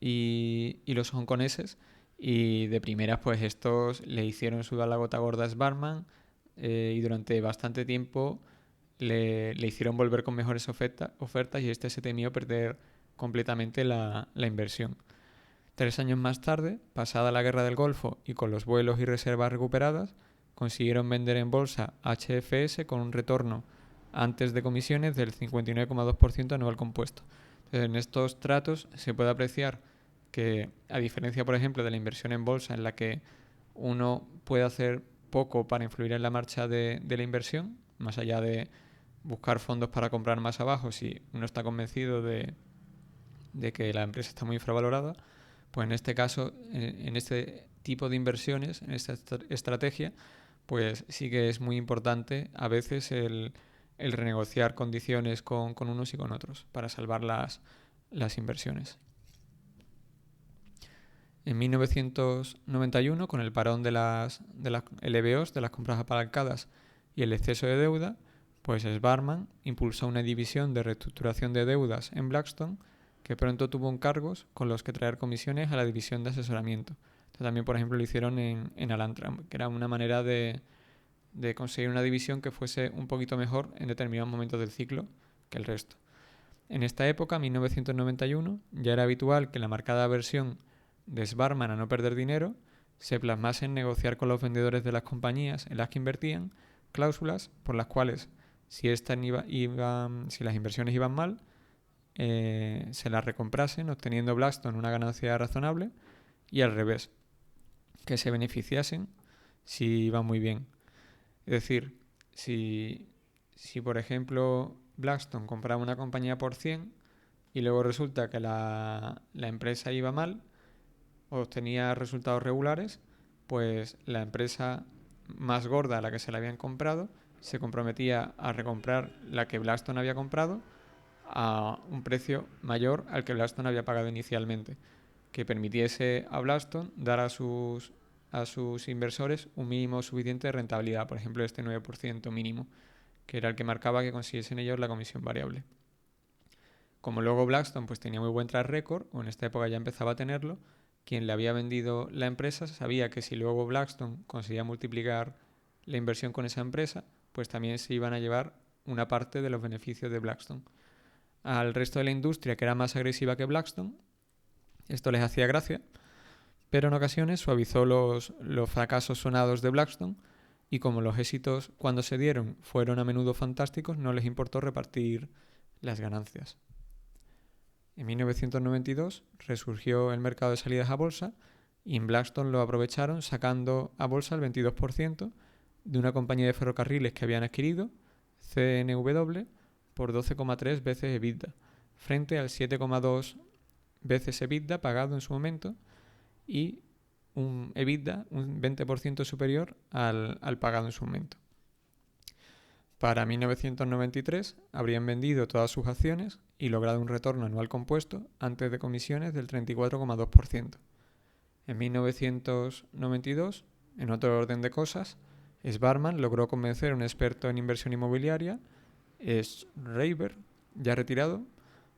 y los hongkoneses, y de primeras pues estos le hicieron sudar la gota gorda a Sbarman y durante bastante tiempo le hicieron volver con mejores ofertas y este se temió perder completamente la inversión. 3 años más tarde, pasada la guerra del Golfo y con los vuelos y reservas recuperadas, consiguieron vender en bolsa HFS con un retorno antes de comisiones del 59,2% anual compuesto. Entonces, en estos tratos se puede apreciar que, a diferencia, por ejemplo, de la inversión en bolsa, en la que uno puede hacer poco para influir en la marcha de la inversión, más allá de buscar fondos para comprar más abajo si uno está convencido de que la empresa está muy infravalorada, pues en este caso, en este tipo de inversiones, en esta estrategia, pues sí que es muy importante a veces el renegociar condiciones con unos y con otros para salvar las inversiones. En 1991, con el parón de las LBOs, de las compras apalancadas y el exceso de deuda, pues Sbarman impulsó una división de reestructuración de deudas en Blackstone que pronto tuvo encargos con los que traer comisiones a la división de asesoramiento. Esto también, por ejemplo, lo hicieron en Alantra, que era una manera de conseguir una división que fuese un poquito mejor en determinados momentos del ciclo que el resto. En esta época, 1991, ya era habitual que la marcada aversión de Sbarman a no perder dinero se plasmase en negociar con los vendedores de las compañías en las que invertían cláusulas por las cuales si las inversiones iban mal, se las recomprasen, obteniendo Blackstone una ganancia razonable, y al revés, que se beneficiasen si iban muy bien. Es decir, si por ejemplo Blackstone compraba una compañía por 100 y luego resulta que la empresa iba mal, obtenía resultados regulares, pues la empresa más gorda a la que se la habían comprado se comprometía a recomprar la que Blackstone había comprado a un precio mayor al que Blackstone había pagado inicialmente, que permitiese a Blackstone dar a sus inversores un mínimo suficiente de rentabilidad, por ejemplo este 9% mínimo, que era el que marcaba que consiguiesen ellos la comisión variable. Como luego Blackstone pues tenía muy buen track record, o en esta época ya empezaba a tenerlo, quien le había vendido la empresa sabía que si luego Blackstone conseguía multiplicar la inversión con esa empresa, pues también se iban a llevar una parte de los beneficios de Blackstone. Al resto de la industria, que era más agresiva que Blackstone, esto les hacía gracia, pero en ocasiones suavizó los fracasos sonados de Blackstone, y como los éxitos cuando se dieron fueron a menudo fantásticos, no les importó repartir las ganancias. En 1992 resurgió el mercado de salidas a bolsa y en Blackstone lo aprovecharon sacando a bolsa el 22% de una compañía de ferrocarriles que habían adquirido, CNW, por 12,3 veces EBITDA, frente al 7,2 veces EBITDA pagado en su momento y un EBITDA un 20% superior al pagado en su momento. Para 1993 habrían vendido todas sus acciones y logrado un retorno anual compuesto antes de comisiones del 34,2%. En 1992, en otro orden de cosas, Sbarman logró convencer a un experto en inversión inmobiliaria, Schreiber, ya retirado,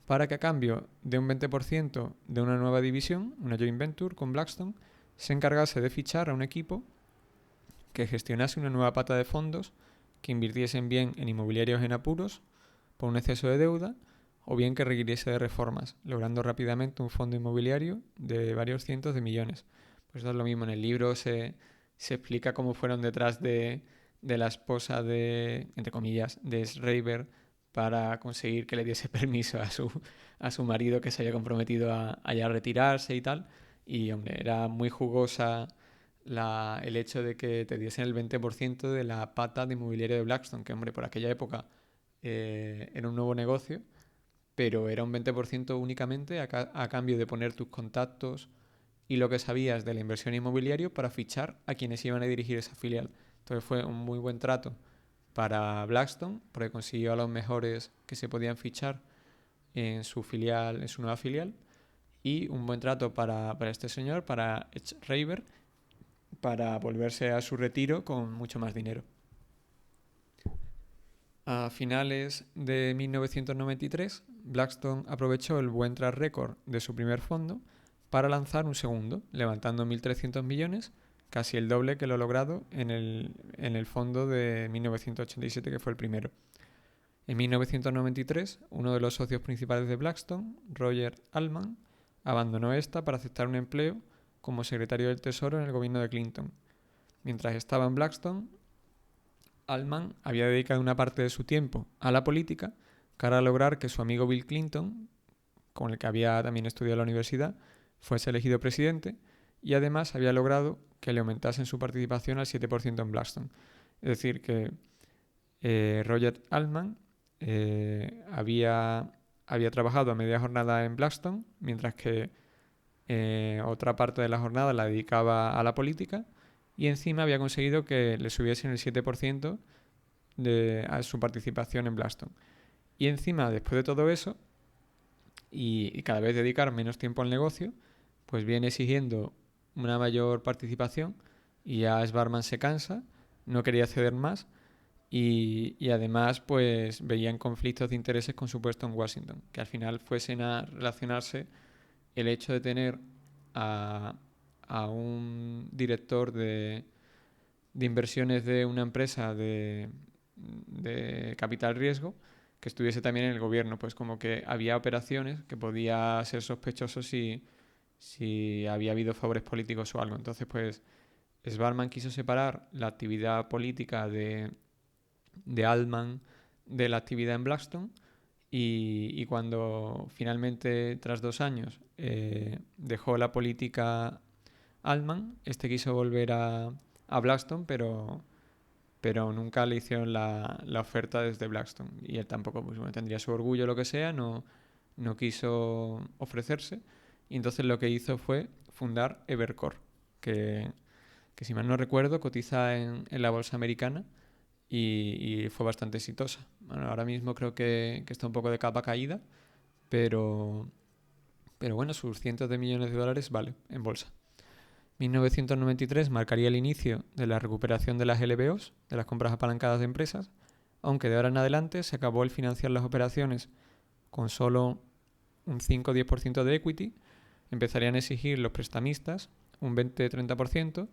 para que a cambio de un 20% de una nueva división, una joint venture con Blackstone, se encargase de fichar a un equipo que gestionase una nueva pata de fondos que invirtiesen bien en inmobiliarios en apuros por un exceso de deuda o bien que requiriese de reformas, logrando rápidamente un fondo inmobiliario de varios cientos de millones. Pues eso es lo mismo, en el libro se explica cómo fueron detrás de la esposa de, entre comillas, de Schreiber para conseguir que le diese permiso a su marido que se había comprometido a ya retirarse y tal. Y, hombre, era muy jugosa el hecho de que te diesen el 20% de la pata de inmobiliario de Blackstone, que, hombre, por aquella época era un nuevo negocio, pero era un 20% únicamente a cambio de poner tus contactos y lo que sabías de la inversión inmobiliaria para fichar a quienes iban a dirigir esa filial. Entonces fue un muy buen trato para Blackstone, porque consiguió a los mejores que se podían fichar en su filial, en su nueva filial, y un buen trato para este señor, para Schreiber, para volverse a su retiro con mucho más dinero. A finales de 1993, Blackstone aprovechó el buen track record de su primer fondo para lanzar un segundo, levantando 1.300 millones, casi el doble que lo logrado en el fondo de 1987, que fue el primero. En 1993, uno de los socios principales de Blackstone, Roger Altman, abandonó esta para aceptar un empleo como secretario del Tesoro en el gobierno de Clinton. Mientras estaba en Blackstone, Altman había dedicado una parte de su tiempo a la política para lograr que su amigo Bill Clinton, con el que había también estudiado en la universidad, fuese elegido presidente, y además había logrado que le aumentasen su participación al 7% en Blackstone. Es decir, que Roger Altman había trabajado a media jornada en Blackstone, mientras que otra parte de la jornada la dedicaba a la política, y encima había conseguido que le subiesen el 7% a su participación en Blackstone. Y encima, después de todo eso, y cada vez dedicar menos tiempo al negocio, pues viene exigiendo una mayor participación, y ya Schwarzman se cansa, no quería ceder más, y además pues veían conflictos de intereses con su puesto en Washington, que al final fuesen a relacionarse el hecho de tener a un director de inversiones de una empresa de capital riesgo que estuviese también en el gobierno, pues como que había operaciones que podía ser sospechoso si había habido favores políticos o algo. Entonces, pues Schwarzman quiso separar la actividad política de Altman de la actividad en Blackstone, y cuando finalmente, tras 2 años, dejó la política Altman, quiso volver a Blackstone, pero nunca le hicieron la oferta desde Blackstone, y él tampoco, pues bueno, tendría su orgullo o lo que sea, no quiso ofrecerse, y entonces lo que hizo fue fundar Evercore, que si mal no recuerdo cotiza en la bolsa americana, y fue bastante exitosa. Bueno, ahora mismo creo que está un poco de capa caída, pero bueno, sus cientos de millones de dólares vale en bolsa. 1993 marcaría el inicio de la recuperación de las LBOs, de las compras apalancadas de empresas, aunque de ahora en adelante se acabó el financiar las operaciones con solo un 5 o 10% de equity. Empezarían a exigir los prestamistas un 20-30%,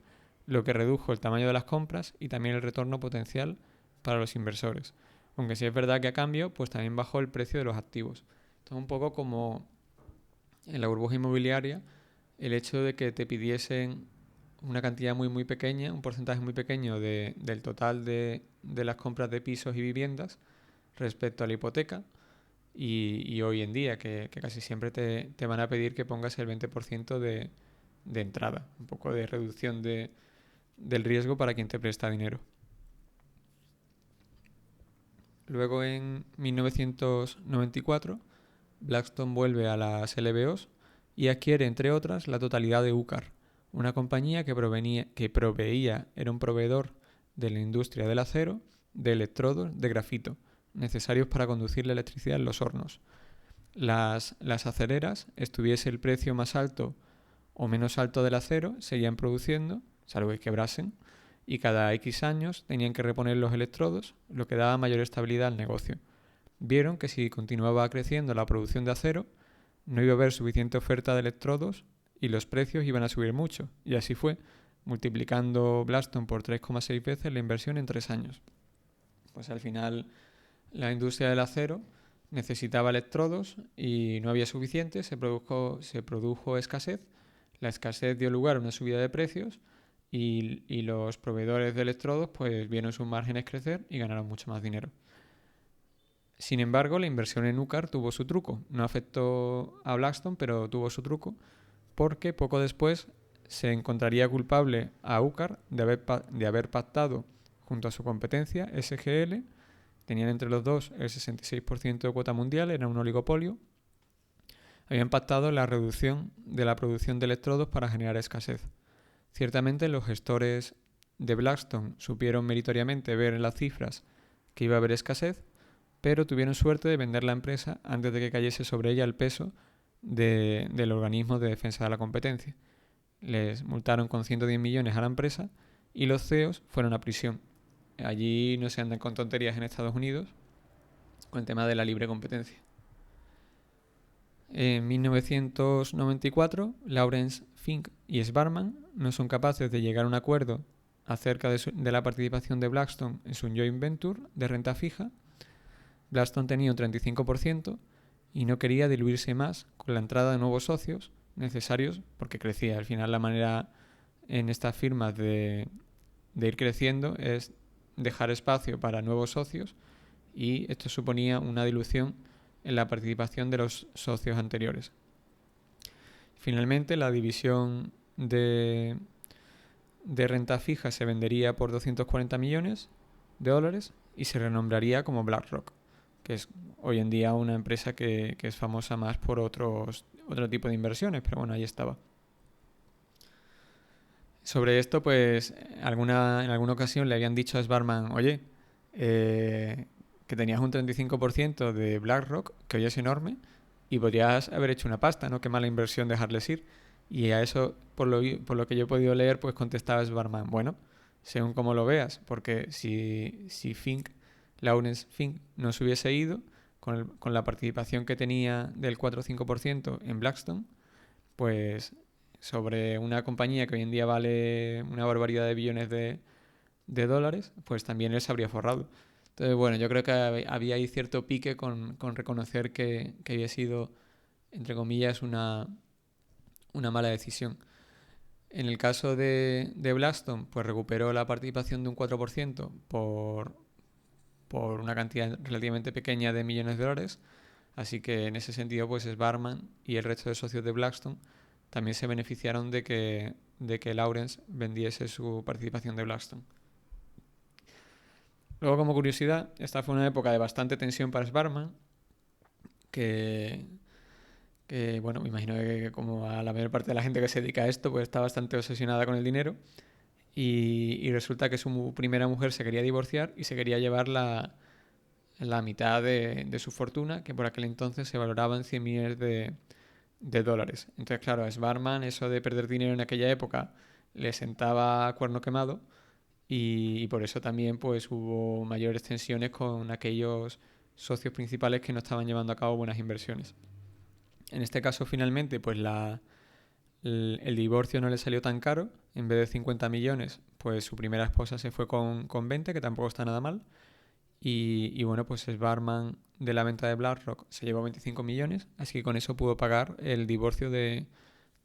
lo que redujo el tamaño de las compras y también el retorno potencial para los inversores. Aunque sí es verdad que a cambio, pues también bajó el precio de los activos. Entonces, un poco como en la burbuja inmobiliaria, el hecho de que te pidiesen una cantidad muy muy pequeña, un porcentaje muy pequeño del total de las compras de pisos y viviendas respecto a la hipoteca, y hoy en día que casi siempre te van a pedir que pongas el 20% de entrada, un poco de reducción del riesgo para quien te presta dinero. Luego, en 1994, Blackstone vuelve a las LBOs y adquiere, entre otras, la totalidad de UCAR, una compañía que era un proveedor de la industria del acero, de electrodos de grafito, necesarios para conducir la electricidad en los hornos. Las acereras, estuviese el precio más alto o menos alto del acero, seguían produciendo, salvo que quebrasen, y cada X años tenían que reponer los electrodos, lo que daba mayor estabilidad al negocio. vieron que si continuaba creciendo la producción de acero, no iba a haber suficiente oferta de electrodos y los precios iban a subir mucho. Y así fue, multiplicando Blackstone por 3,6 veces la inversión en 3 años. Pues al final la industria del acero necesitaba electrodos y no había suficiente, se produjo escasez. La escasez dio lugar a una subida de precios y los proveedores de electrodos pues vieron sus márgenes crecer y ganaron mucho más dinero. Sin embargo, la inversión en UCAR tuvo su truco. No afectó a Blackstone, pero tuvo su truco porque poco después se encontraría culpable a UCAR de haber pactado junto a su competencia, SGL. Tenían entre los dos el 66% de cuota mundial, era un oligopolio. Habían pactado la reducción de la producción de electrodos para generar escasez. Ciertamente los gestores de Blackstone supieron meritoriamente ver en las cifras que iba a haber escasez, pero tuvieron suerte de vender la empresa antes de que cayese sobre ella el peso del organismo de defensa de la competencia. Les multaron con 110 millones a la empresa y los CEOs fueron a prisión. Allí no se andan con tonterías en Estados Unidos con el tema de la libre competencia. En 1994, Lawrence Fink y Sbarman no son capaces de llegar a un acuerdo acerca de la participación de Blackstone en su joint venture de renta fija. Blackstone tenía un 35% y no quería diluirse más con la entrada de nuevos socios necesarios porque crecía. Al final la manera en estas firmas de ir creciendo es dejar espacio para nuevos socios y esto suponía una dilución en la participación de los socios anteriores. Finalmente, la división de renta fija se vendería por 240 millones de dólares y se renombraría como BlackRock, que es hoy en día una empresa que es famosa más por otro tipo de inversiones, pero bueno, ahí estaba. Sobre esto, pues, en alguna ocasión le habían dicho a Sbarman, oye, que tenías un 35% de BlackRock, que hoy es enorme, y podrías haber hecho una pasta, ¿no? Qué mala inversión dejarles ir. Y a eso, por lo que yo he podido leer, pues contestaba Sbarman, bueno, según como lo veas, porque si Lawrence Fink no se hubiese ido, con la participación que tenía del 4 o 5% en Blackstone, pues sobre una compañía que hoy en día vale una barbaridad de billones de dólares, pues también él se habría forrado. Entonces, bueno, yo creo que había ahí cierto pique con reconocer que había sido, entre comillas, una mala decisión. En el caso de Blackstone, pues recuperó la participación de un 4% por una cantidad relativamente pequeña de millones de dólares. Así que en ese sentido, pues Sbarman y el resto de socios de Blackstone también se beneficiaron de que Lawrence vendiese su participación de Blackstone. Luego, como curiosidad, esta fue una época de bastante tensión para Sbarman, que bueno, me imagino que como a la mayor parte de la gente que se dedica a esto, pues está bastante obsesionada con el dinero. Y resulta que su primera mujer se quería divorciar y se quería llevar la mitad de su fortuna, que por aquel entonces se valoraba en 100 millones de dólares. Entonces, claro, a Sbarman eso de perder dinero en aquella época le sentaba a cuerno quemado y por eso también pues hubo mayores tensiones con aquellos socios principales que no estaban llevando a cabo buenas inversiones. En este caso, finalmente, pues el divorcio no le salió tan caro. En vez de 50 millones, pues su primera esposa se fue con 20, que tampoco está nada mal. Y bueno, pues Sbarman de la venta de BlackRock se llevó 25 millones, así que con eso pudo pagar el divorcio de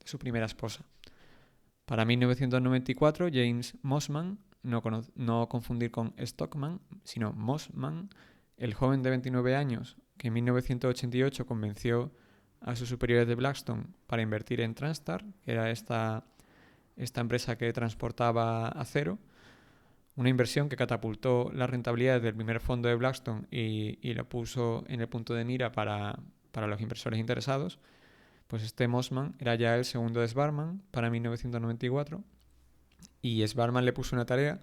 su primera esposa. Para 1994, James Mossman, no confundir con Stockman, sino Mossman, el joven de 29 años que en 1988 convenció a sus superiores de Blackstone para invertir en Transstar, que era esta empresa que transportaba acero, una inversión que catapultó las rentabilidades del primer fondo de Blackstone y lo puso en el punto de mira para los inversores interesados. Pues este Mossman era ya el segundo de Sbarman para 1994 y Sbarman le puso una tarea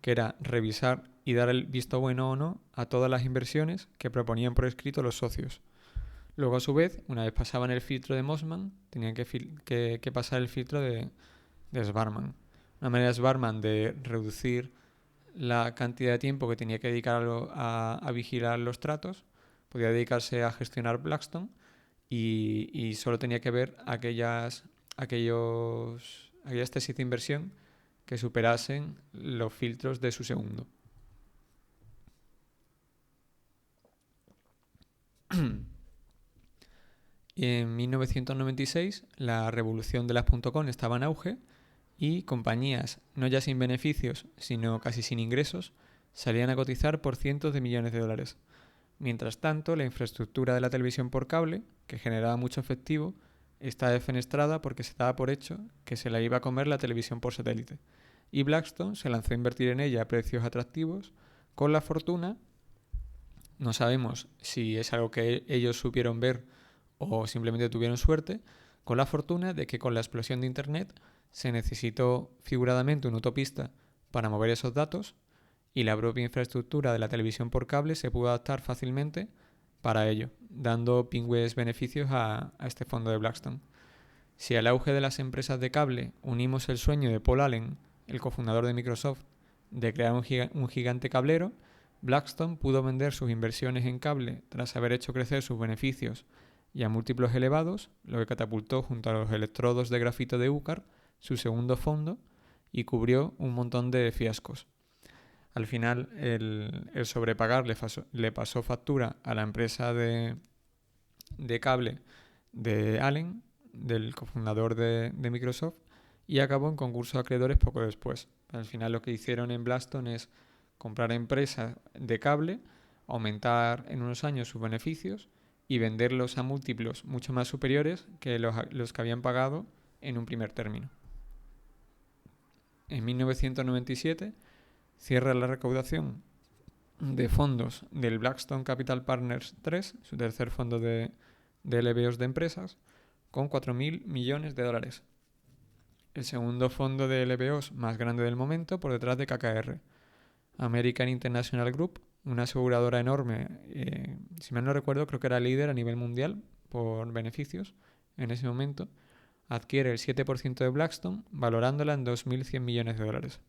que era revisar y dar el visto bueno o no a todas las inversiones que proponían por escrito los socios. Luego, a su vez, una vez pasaban el filtro de Mossman, tenían que pasar el filtro de Sbarman. Una manera de Sbarman de reducir la cantidad de tiempo que tenía que dedicar a vigilar los tratos, podía dedicarse a gestionar Blackstone y solo tenía que ver aquellas tesis de inversión que superasen los filtros de su segundo. Y en 1996 la revolución de las .com estaba en auge y compañías, no ya sin beneficios, sino casi sin ingresos, salían a cotizar por cientos de millones de dólares. Mientras tanto, la infraestructura de la televisión por cable, que generaba mucho efectivo, está defenestrada porque se daba por hecho que se la iba a comer la televisión por satélite. Y Blackstone se lanzó a invertir en ella a precios atractivos, con la fortuna, no sabemos si es algo que ellos supieron ver o simplemente tuvieron suerte, con la fortuna de que con la explosión de Internet se necesitó figuradamente un autopista para mover esos datos y la propia infraestructura de la televisión por cable se pudo adaptar fácilmente para ello, dando pingües beneficios a este fondo de Blackstone. Si al auge de las empresas de cable unimos el sueño de Paul Allen, el cofundador de Microsoft, de crear un gigante cablero, Blackstone pudo vender sus inversiones en cable tras haber hecho crecer sus beneficios y a múltiplos elevados, lo que catapultó junto a los electrodos de grafito de UCAR su segundo fondo y cubrió un montón de fiascos. Al final, el sobrepagar le pasó factura a la empresa de cable de Allen, del cofundador de Microsoft, y acabó en concurso de acreedores poco después. Al final lo que hicieron en Blackstone es comprar empresas de cable, aumentar en unos años sus beneficios y venderlos a múltiplos mucho más superiores que los que habían pagado en un primer término. En 1997 cierra la recaudación de fondos del Blackstone Capital Partners 3, su tercer fondo de LBOs de empresas, con 4.000 millones de dólares. El segundo fondo de LBOs más grande del momento por detrás de KKR. American International Group, una aseguradora enorme, si mal no recuerdo, creo que era líder a nivel mundial por beneficios en ese momento, adquiere el 7% de Blackstone, valorándola en 2.100 millones de dólares.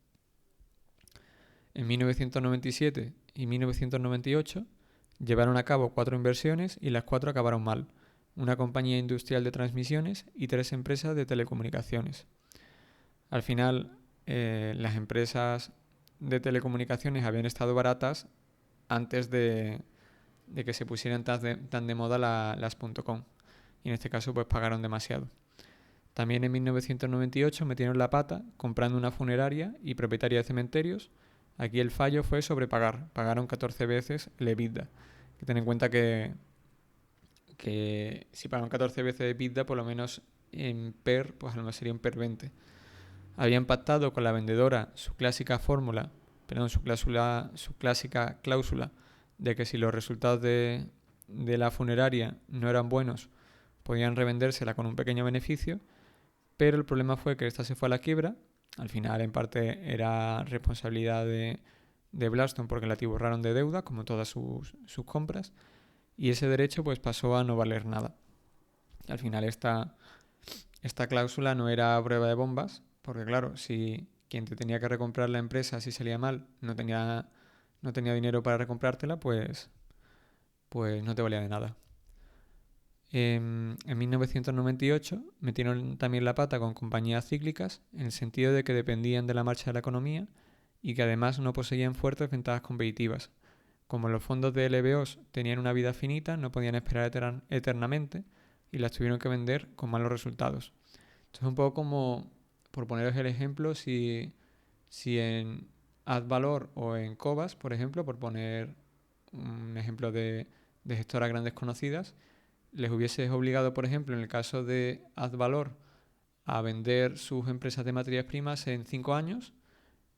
En 1997 y 1998 llevaron a cabo 4 inversiones y las 4 acabaron mal. Una compañía industrial de transmisiones y 3 empresas de telecomunicaciones. Al final, las empresas de telecomunicaciones habían estado baratas antes de que se pusieran tan de moda las .com. Y en este caso pues pagaron demasiado. También en 1998 metieron la pata comprando una funeraria y propietaria de cementerios. Aquí el fallo fue sobrepagar. Pagaron 14 veces el EBITDA. Hay que tener en cuenta que si pagan 14 veces de EBITDA, por lo menos en PER, pues a lo mejor sería un PER 20. Habían pactado con la vendedora su clásica cláusula de que si los resultados de la funeraria no eran buenos, podían revendérsela con un pequeño beneficio, pero el problema fue que esta se fue a la quiebra. Al final, en parte, era responsabilidad de Blackstone porque la atiborraron de deuda, como todas sus compras, y ese derecho pues pasó a no valer nada. Al final esta cláusula no era prueba de bombas, porque claro, si quien te tenía que recomprar la empresa si salía mal no tenía dinero para recomprártela, pues no te valía de nada. En 1998 metieron también la pata con compañías cíclicas, en el sentido de que dependían de la marcha de la economía y que además no poseían fuertes ventajas competitivas. Como los fondos de LBOs tenían una vida finita, no podían esperar eternamente y las tuvieron que vender con malos resultados. Esto es un poco como, por poneros el ejemplo, si en AdValor o en Cobas, por ejemplo, por poner un ejemplo de gestoras grandes conocidas, les hubieses obligado, por ejemplo, en el caso de AdValor, a vender sus empresas de materias primas en 5 años,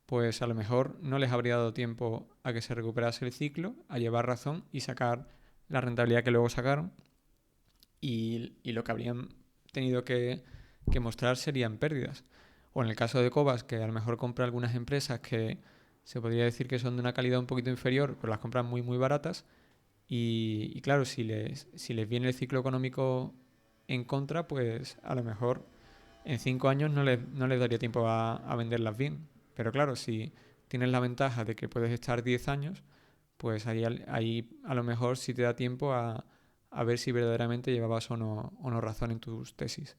pues a lo mejor no les habría dado tiempo a que se recuperase el ciclo, a llevar razón y sacar la rentabilidad que luego sacaron. Y lo que habrían tenido que mostrar serían pérdidas. O en el caso de Cobas, que a lo mejor compra algunas empresas que se podría decir que son de una calidad un poquito inferior, pero las compran muy, muy baratas. Y claro, si les viene el ciclo económico en contra, pues a lo mejor en 5 años no les daría tiempo a venderlas bien. Pero claro, si tienes la ventaja de que puedes estar 10 años, pues ahí a lo mejor sí te da tiempo a ver si verdaderamente llevabas o no razón en tus tesis.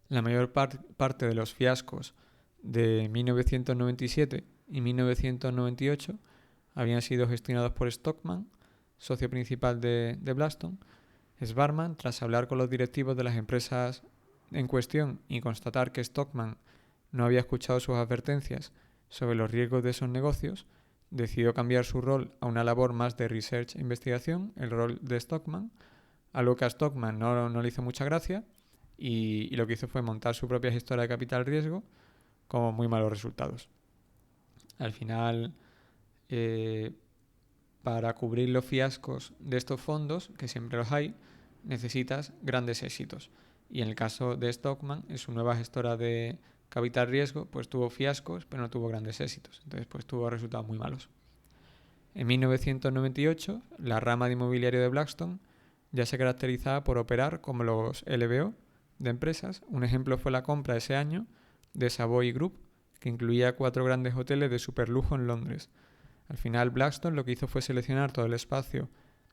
La mayor parte de los fiascos de 1997 y 1998 habían sido gestionados por Stockman, socio principal de Blackstone. Schwarzman, tras hablar con los directivos de las empresas en cuestión y constatar que Stockman no había escuchado sus advertencias sobre los riesgos de esos negocios, decidió cambiar su rol a una labor más de research e investigación, el rol de Stockman, algo que a Stockman no le hizo mucha gracia, y lo que hizo fue montar su propia gestora de capital riesgo con muy malos resultados. Al final, para cubrir los fiascos de estos fondos, que siempre los hay, necesitas grandes éxitos. Y en el caso de Stockman, en su nueva gestora de capital riesgo, pues tuvo fiascos, pero no tuvo grandes éxitos. Entonces, pues tuvo resultados muy malos. En 1998, la rama de inmobiliario de Blackstone ya se caracterizaba por operar como los LBO de empresas. Un ejemplo fue la compra ese año de Savoy Group, que incluía 4 grandes hoteles de superlujo en Londres. Al final, Blackstone lo que hizo fue seleccionar todo el espacio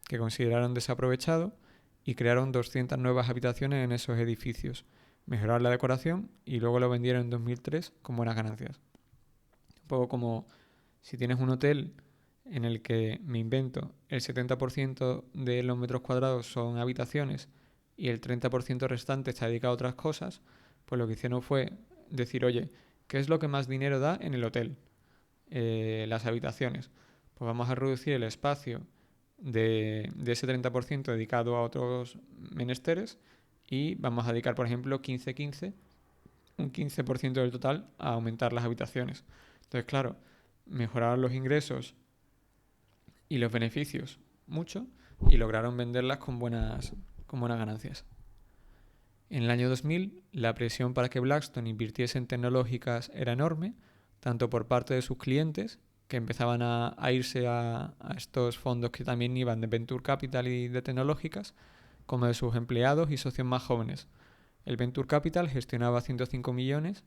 que consideraron desaprovechado y crearon 200 nuevas habitaciones en esos edificios, mejorar la decoración y luego lo vendieron en 2003 con buenas ganancias. Un poco como si tienes un hotel en el que, me invento, el 70% de los metros cuadrados son habitaciones y el 30% restante está dedicado a otras cosas, pues lo que hicieron fue decir, oye, ¿qué es lo que más dinero da en el hotel? Las habitaciones. Pues vamos a reducir el espacio de ese 30% dedicado a otros menesteres y vamos a dedicar, por ejemplo, 15-15, un 15% del total a aumentar las habitaciones. Entonces, claro, mejoraron los ingresos y los beneficios mucho y lograron venderlas con buenas ganancias. En el año 2000, la presión para que Blackstone invirtiese en tecnológicas era enorme, tanto por parte de sus clientes, que empezaban a irse a estos fondos que también iban de Venture Capital y de tecnológicas, como de sus empleados y socios más jóvenes. El Venture Capital gestionaba 105 millones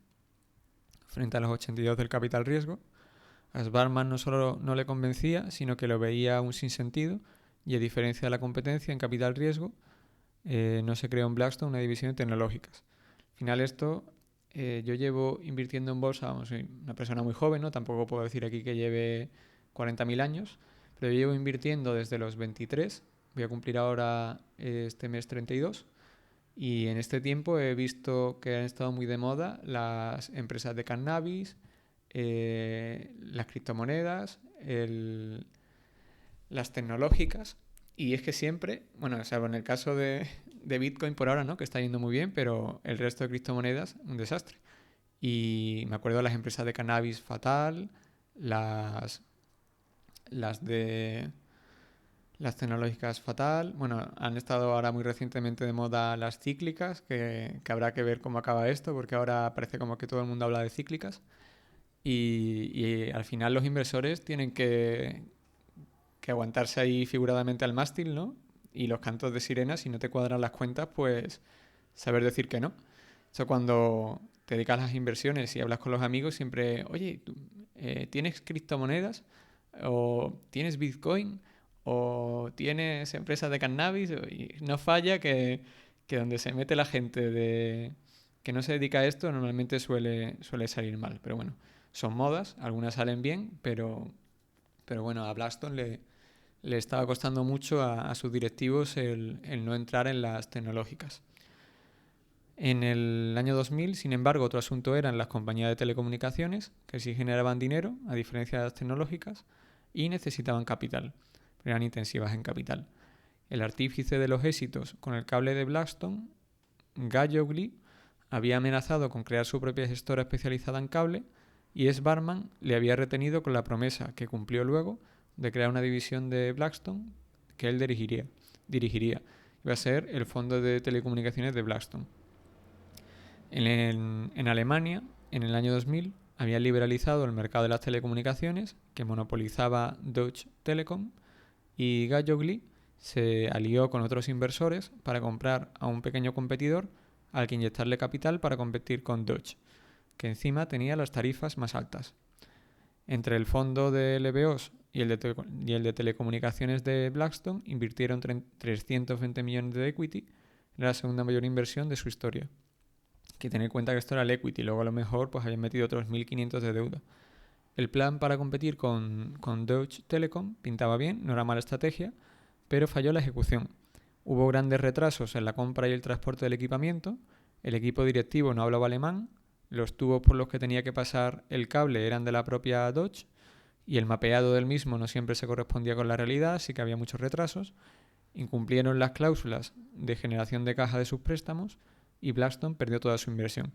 frente a los 82 del capital riesgo. A Schwarzman no solo no le convencía, sino que lo veía un sinsentido, y a diferencia de la competencia en capital riesgo, no se creó en Blackstone una división de tecnológicas. Al final esto, yo llevo invirtiendo en bolsa, soy una persona muy joven, ¿no? Tampoco puedo decir aquí que lleve 40.000 años, pero yo llevo invirtiendo desde los 23, voy a cumplir ahora este mes 32, y en este tiempo he visto que han estado muy de moda las empresas de cannabis, las criptomonedas, las tecnológicas, y es que siempre, bueno, salvo en el caso de Bitcoin por ahora, ¿no? Que está yendo muy bien, pero el resto de criptomonedas, un desastre. Y me acuerdo de las empresas de cannabis fatal, las tecnológicas fatal. Bueno, han estado ahora muy recientemente de moda las cíclicas, que habrá que ver cómo acaba esto, porque ahora parece como que todo el mundo habla de cíclicas. Y al final los inversores tienen que aguantarse ahí figuradamente al mástil, ¿no? Y los cantos de sirena, si no te cuadran las cuentas, pues saber decir que no. Eso cuando te dedicas a las inversiones y hablas con los amigos, siempre, oye, ¿tú, ¿tienes criptomonedas? ¿O tienes Bitcoin? ¿O tienes empresas de cannabis? Y no falla que donde se mete la gente que no se dedica a esto, normalmente suele salir mal. Pero bueno, son modas, algunas salen bien, pero bueno, a Blackstone le estaba costando mucho a sus directivos el no entrar en las tecnológicas. En el año 2000, sin embargo, otro asunto eran las compañías de telecomunicaciones, que sí generaban dinero, a diferencia de las tecnológicas, y necesitaban capital, eran intensivas en capital. El artífice de los éxitos con el cable de Blackstone, Gallogly, había amenazado con crear su propia gestora especializada en cable, y Schwarzman le había retenido con la promesa, que cumplió luego, de crear una división de Blackstone que él dirigiría. Iba a ser el fondo de telecomunicaciones de Blackstone. En Alemania, en el año 2000, había liberalizado el mercado de las telecomunicaciones, que monopolizaba Deutsche Telekom, y Gallogly se alió con otros inversores para comprar a un pequeño competidor al que inyectarle capital para competir con Deutsche, que encima tenía las tarifas más altas. Entre el fondo de LBOs y el de telecomunicaciones de Blackstone invirtieron 320 millones de equity, era la segunda mayor inversión de su historia. Hay que tener en cuenta que esto era el equity, luego a lo mejor pues habían metido otros 1.500 de deuda. El plan para competir con Deutsche Telekom pintaba bien, no era mala estrategia, pero falló la ejecución. Hubo grandes retrasos en la compra y el transporte del equipamiento, el equipo directivo no hablaba alemán, los tubos por los que tenía que pasar el cable eran de la propia Deutsche y el mapeado del mismo no siempre se correspondía con la realidad, así que había muchos retrasos. Incumplieron las cláusulas de generación de caja de sus préstamos y Blackstone perdió toda su inversión.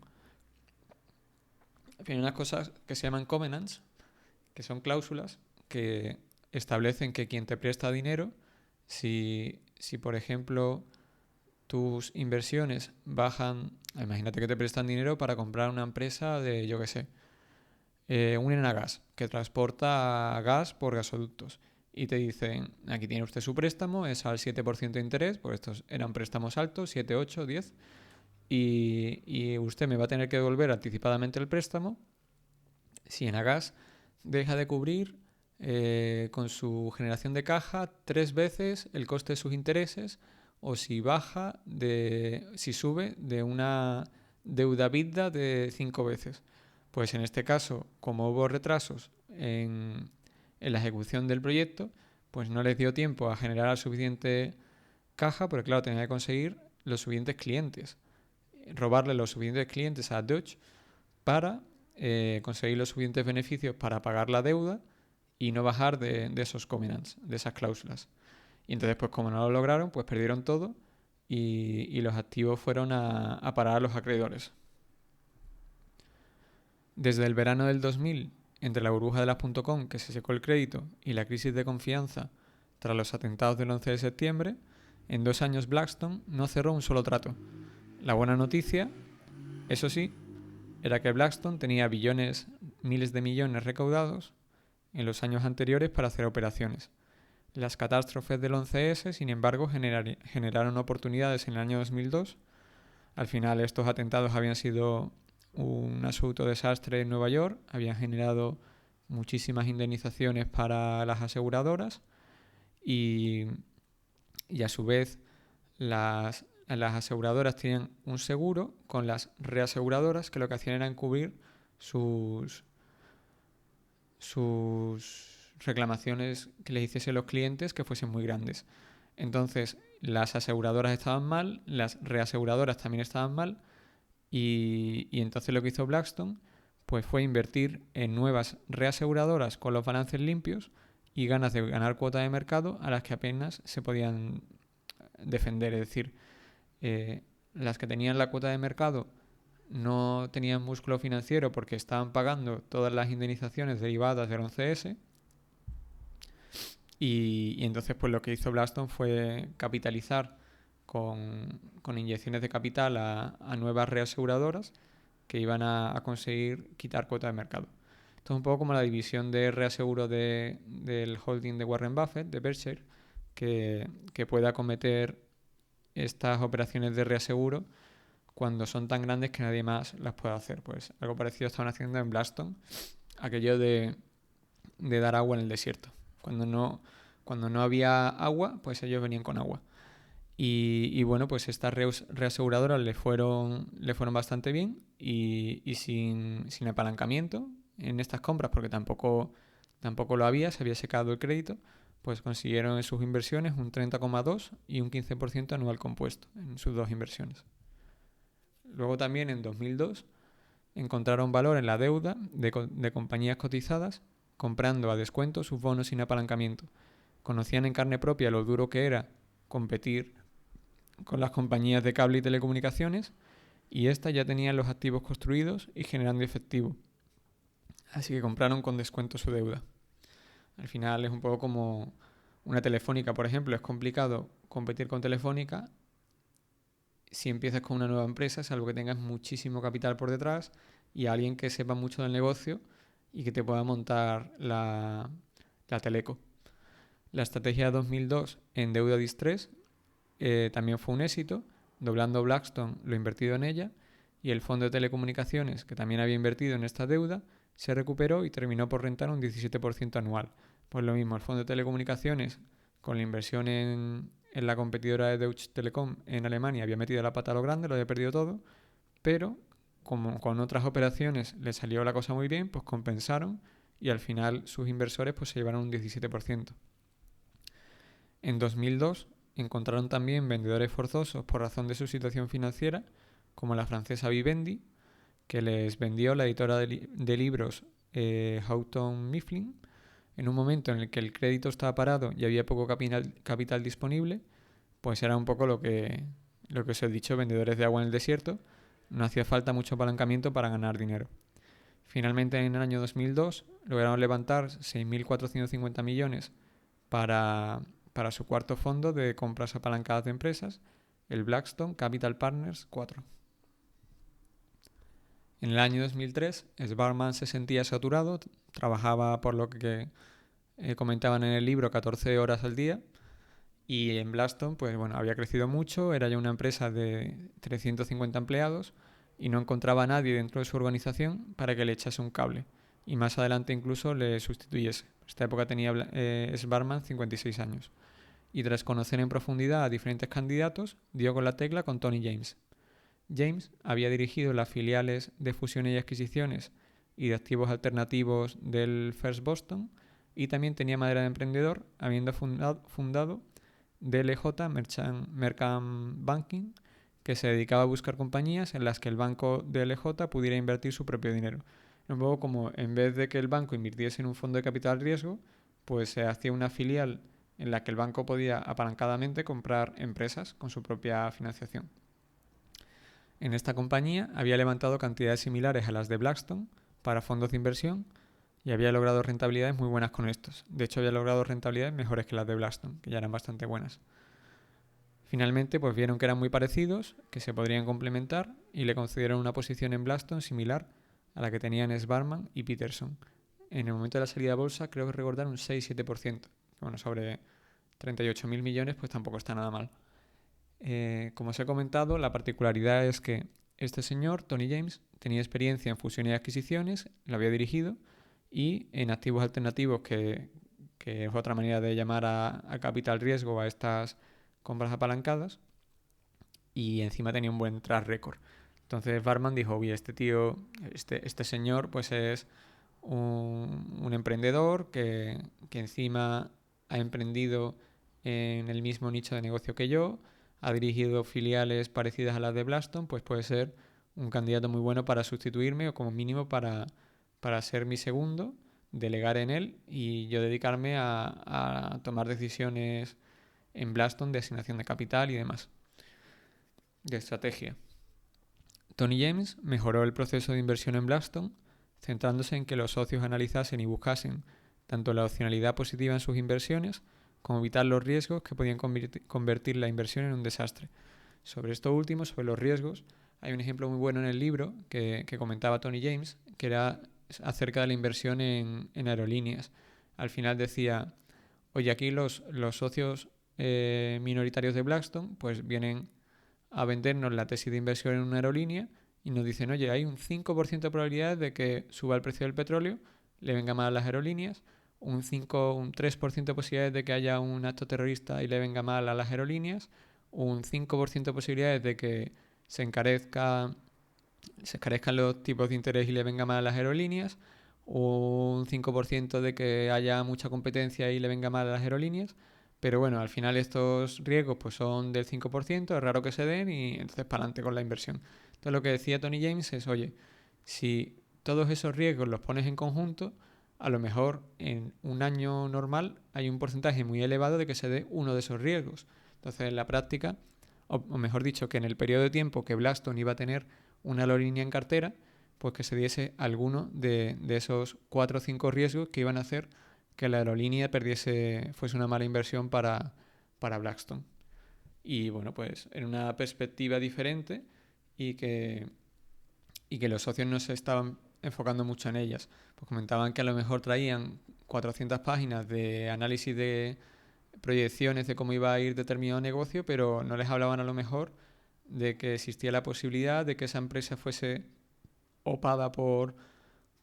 Hay unas cosas que se llaman covenants, que son cláusulas que establecen que quien te presta dinero, si por ejemplo tus inversiones bajan, imagínate que te prestan dinero para comprar una empresa de, yo qué sé, un Enagas, que transporta gas por gasoductos. Y te dicen, aquí tiene usted su préstamo, es al 7% de interés, pues estos eran préstamos altos, 7, 8, 10, y usted me va a tener que devolver anticipadamente el préstamo si Enagas deja de cubrir con su generación de caja 3 veces el coste de sus intereses o si si sube de una deuda EBITDA de 5 veces. Pues en este caso, como hubo retrasos en la ejecución del proyecto, pues no les dio tiempo a generar suficiente caja, porque claro, tenía que conseguir los suficientes clientes, robarle los suficientes clientes a Dutch para conseguir los suficientes beneficios para pagar la deuda y no bajar de esos covenants, de esas cláusulas. Y entonces, pues como no lo lograron, pues perdieron todo y los activos fueron a parar a los acreedores. Desde el verano del 2000, entre la burbuja de las .com que se secó el crédito y la crisis de confianza tras los atentados del 11 de septiembre, en 2 años Blackstone no cerró un solo trato. La buena noticia, eso sí, era que Blackstone tenía miles de millones recaudados en los años anteriores para hacer operaciones. Las catástrofes del 11S, sin embargo, generaron oportunidades en el año 2002. Al final estos atentados habían sido un absoluto desastre en Nueva York, habían generado muchísimas indemnizaciones para las aseguradoras y a su vez las aseguradoras tenían un seguro con las reaseguradoras que lo que hacían era cubrir sus reclamaciones que les hiciesen los clientes que fuesen muy grandes. Entonces las aseguradoras estaban mal, las reaseguradoras también estaban mal y entonces lo que hizo Blackstone pues fue invertir en nuevas reaseguradoras con los balances limpios y ganas de ganar cuota de mercado a las que apenas se podían defender. Es decir, las que tenían la cuota de mercado no tenían músculo financiero porque estaban pagando todas las indemnizaciones derivadas del 11S y entonces pues lo que hizo Blackstone fue capitalizar con inyecciones de capital a nuevas reaseguradoras que iban a conseguir quitar cuota de mercado. Esto es un poco como la división de reaseguro del holding de Warren Buffett, de Berkshire, que pueda acometer estas operaciones de reaseguro cuando son tan grandes que nadie más las puede hacer. Pues algo parecido estaban haciendo en Blackstone, aquello de dar agua en el desierto. Cuando no había agua, pues ellos venían con agua. Y bueno, pues estas reaseguradoras le fueron bastante bien y sin apalancamiento en estas compras, porque tampoco lo había, se había secado el crédito, pues consiguieron en sus inversiones un 30,2 y un 15% anual compuesto en sus dos inversiones. Luego también en 2002 encontraron valor en la deuda de compañías cotizadas comprando a descuento sus bonos sin apalancamiento. Conocían en carne propia lo duro que era competir con las compañías de cable y telecomunicaciones y estas ya tenían los activos construidos y generando efectivo. Así que compraron con descuento su deuda. Al final es un poco como una Telefónica, por ejemplo. Es complicado competir con Telefónica si empiezas con una nueva empresa, salvo que tengas muchísimo capital por detrás y alguien que sepa mucho del negocio y que te pueda montar la teleco. La estrategia 2002 en deuda distress también fue un éxito, doblando Blackstone lo invertido en ella y el fondo de telecomunicaciones, que también había invertido en esta deuda, se recuperó y terminó por rentar un 17% anual. Pues lo mismo, el fondo de telecomunicaciones, con la inversión en la competidora de Deutsche Telekom en Alemania, había metido la pata a lo grande, lo había perdido todo, pero como con otras operaciones le salió la cosa muy bien, pues compensaron y al final sus inversores pues se llevaron un 17%. En 2002 encontraron también vendedores forzosos por razón de su situación financiera, como la francesa Vivendi, que les vendió la editora de libros Houghton Mifflin en un momento en el que el crédito estaba parado y había poco capital disponible. Pues era un poco lo que os he dicho, vendedores de agua en el desierto. No hacía falta mucho apalancamiento para ganar dinero. Finalmente, en el año 2002, lograron levantar 6.450 millones para su cuarto fondo de compras apalancadas de empresas, el Blackstone Capital Partners 4. En el año 2003, Sbarman se sentía saturado, trabajaba por lo que comentaban en el libro 14 horas al día y en Blackstone pues bueno, había crecido mucho, era ya una empresa de 350 empleados y no encontraba a nadie dentro de su organización para que le echase un cable y más adelante incluso le sustituyese. En esta época tenía Sbarman 56 años y tras conocer en profundidad a diferentes candidatos dio con la tecla con Tony James. James había dirigido las filiales de fusiones y adquisiciones y de activos alternativos del First Boston y también tenía madera de emprendedor, habiendo fundado DLJ Merchant Banking, que se dedicaba a buscar compañías en las que el banco DLJ pudiera invertir su propio dinero. Un poco como en vez de que el banco invirtiese en un fondo de capital riesgo, pues se hacía una filial en la que el banco podía apalancadamente comprar empresas con su propia financiación. En esta compañía había levantado cantidades similares a las de Blackstone para fondos de inversión y había logrado rentabilidades muy buenas con estos. De hecho, había logrado rentabilidades mejores que las de Blackstone, que ya eran bastante buenas. Finalmente, pues vieron que eran muy parecidos, que se podrían complementar y le concedieron una posición en Blackstone similar a la que tenían Sbarman y Peterson. En el momento de la salida a bolsa, creo que recordar un 6-7%. Bueno, sobre 38.000 millones, pues tampoco está nada mal. Como os he comentado, la particularidad es que este señor, Tony James, tenía experiencia en fusiones y adquisiciones, lo había dirigido, y en activos alternativos, que es otra manera de llamar a capital riesgo a estas compras apalancadas, y encima tenía un buen track record. Entonces Barman dijo, oye, este tío, este señor, pues es un emprendedor que encima ha emprendido en el mismo nicho de negocio que yo, ha dirigido filiales parecidas a las de Blackstone, pues puede ser un candidato muy bueno para sustituirme o como mínimo para ser mi segundo, delegar en él y yo dedicarme a tomar decisiones en Blackstone de asignación de capital y demás, de estrategia. Tony James mejoró el proceso de inversión en Blackstone, centrándose en que los socios analizasen y buscasen tanto la opcionalidad positiva en sus inversiones como evitar los riesgos que podían convertir la inversión en un desastre. Sobre esto último, sobre los riesgos, hay un ejemplo muy bueno en el libro que comentaba Tony James, que era acerca de la inversión en aerolíneas. Al final decía, oye, aquí los socios minoritarios de Blackstone pues vienen a vendernos la tesis de inversión en una aerolínea y nos dicen, oye, hay un 5% de probabilidades de que suba el precio del petróleo, le venga mal a las aerolíneas, un 3% de posibilidades de que haya un acto terrorista y le venga mal a las aerolíneas, un 5% de posibilidades de que se encarezcan los tipos de interés y le venga mal a las aerolíneas, un 5% de que haya mucha competencia y le venga mal a las aerolíneas. Pero bueno, al final estos riesgos pues son del 5%, es raro que se den y entonces para adelante con la inversión. Entonces lo que decía Tony James es, oye, si todos esos riesgos los pones en conjunto, a lo mejor en un año normal hay un porcentaje muy elevado de que se dé uno de esos riesgos. Entonces en la práctica, o mejor dicho, que en el periodo de tiempo que Blackstone iba a tener una aerolínea en cartera, pues que se diese alguno de esos 4 o 5 riesgos que iban a hacer que la aerolínea fuese una mala inversión para Blackstone. Y bueno, pues en una perspectiva diferente y que los socios no se estaban enfocando mucho en ellas. Pues comentaban que a lo mejor traían 400 páginas de análisis de proyecciones de cómo iba a ir determinado negocio, pero no les hablaban a lo mejor de que existía la posibilidad de que esa empresa fuese opada por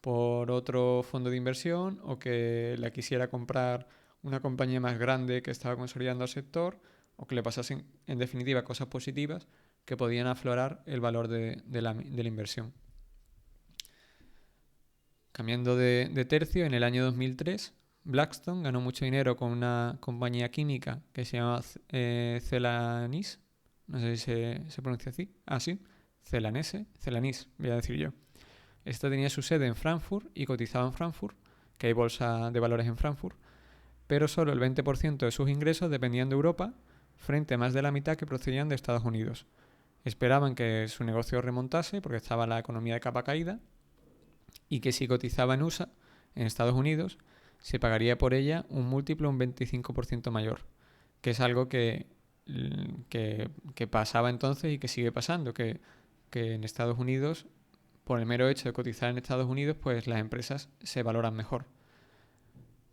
por otro fondo de inversión o que la quisiera comprar una compañía más grande que estaba consolidando al sector o que le pasasen, en definitiva, cosas positivas que podían aflorar el valor de la inversión. Cambiando de tercio, en el año 2003, Blackstone ganó mucho dinero con una compañía química que se llama Celanese. No sé si se pronuncia así. Ah, sí. Celanese. Voy a decir yo. Esta tenía su sede en Frankfurt y cotizaba en Frankfurt, que hay bolsa de valores en Frankfurt, pero solo el 20% de sus ingresos dependían de Europa, frente a más de la mitad que procedían de Estados Unidos. Esperaban que su negocio remontase porque estaba la economía de capa caída y que si cotizaba en USA, en Estados Unidos, se pagaría por ella un múltiplo un 25% mayor, que es algo que pasaba entonces y que sigue pasando, que en Estados Unidos, por el mero hecho de cotizar en Estados Unidos, pues las empresas se valoran mejor.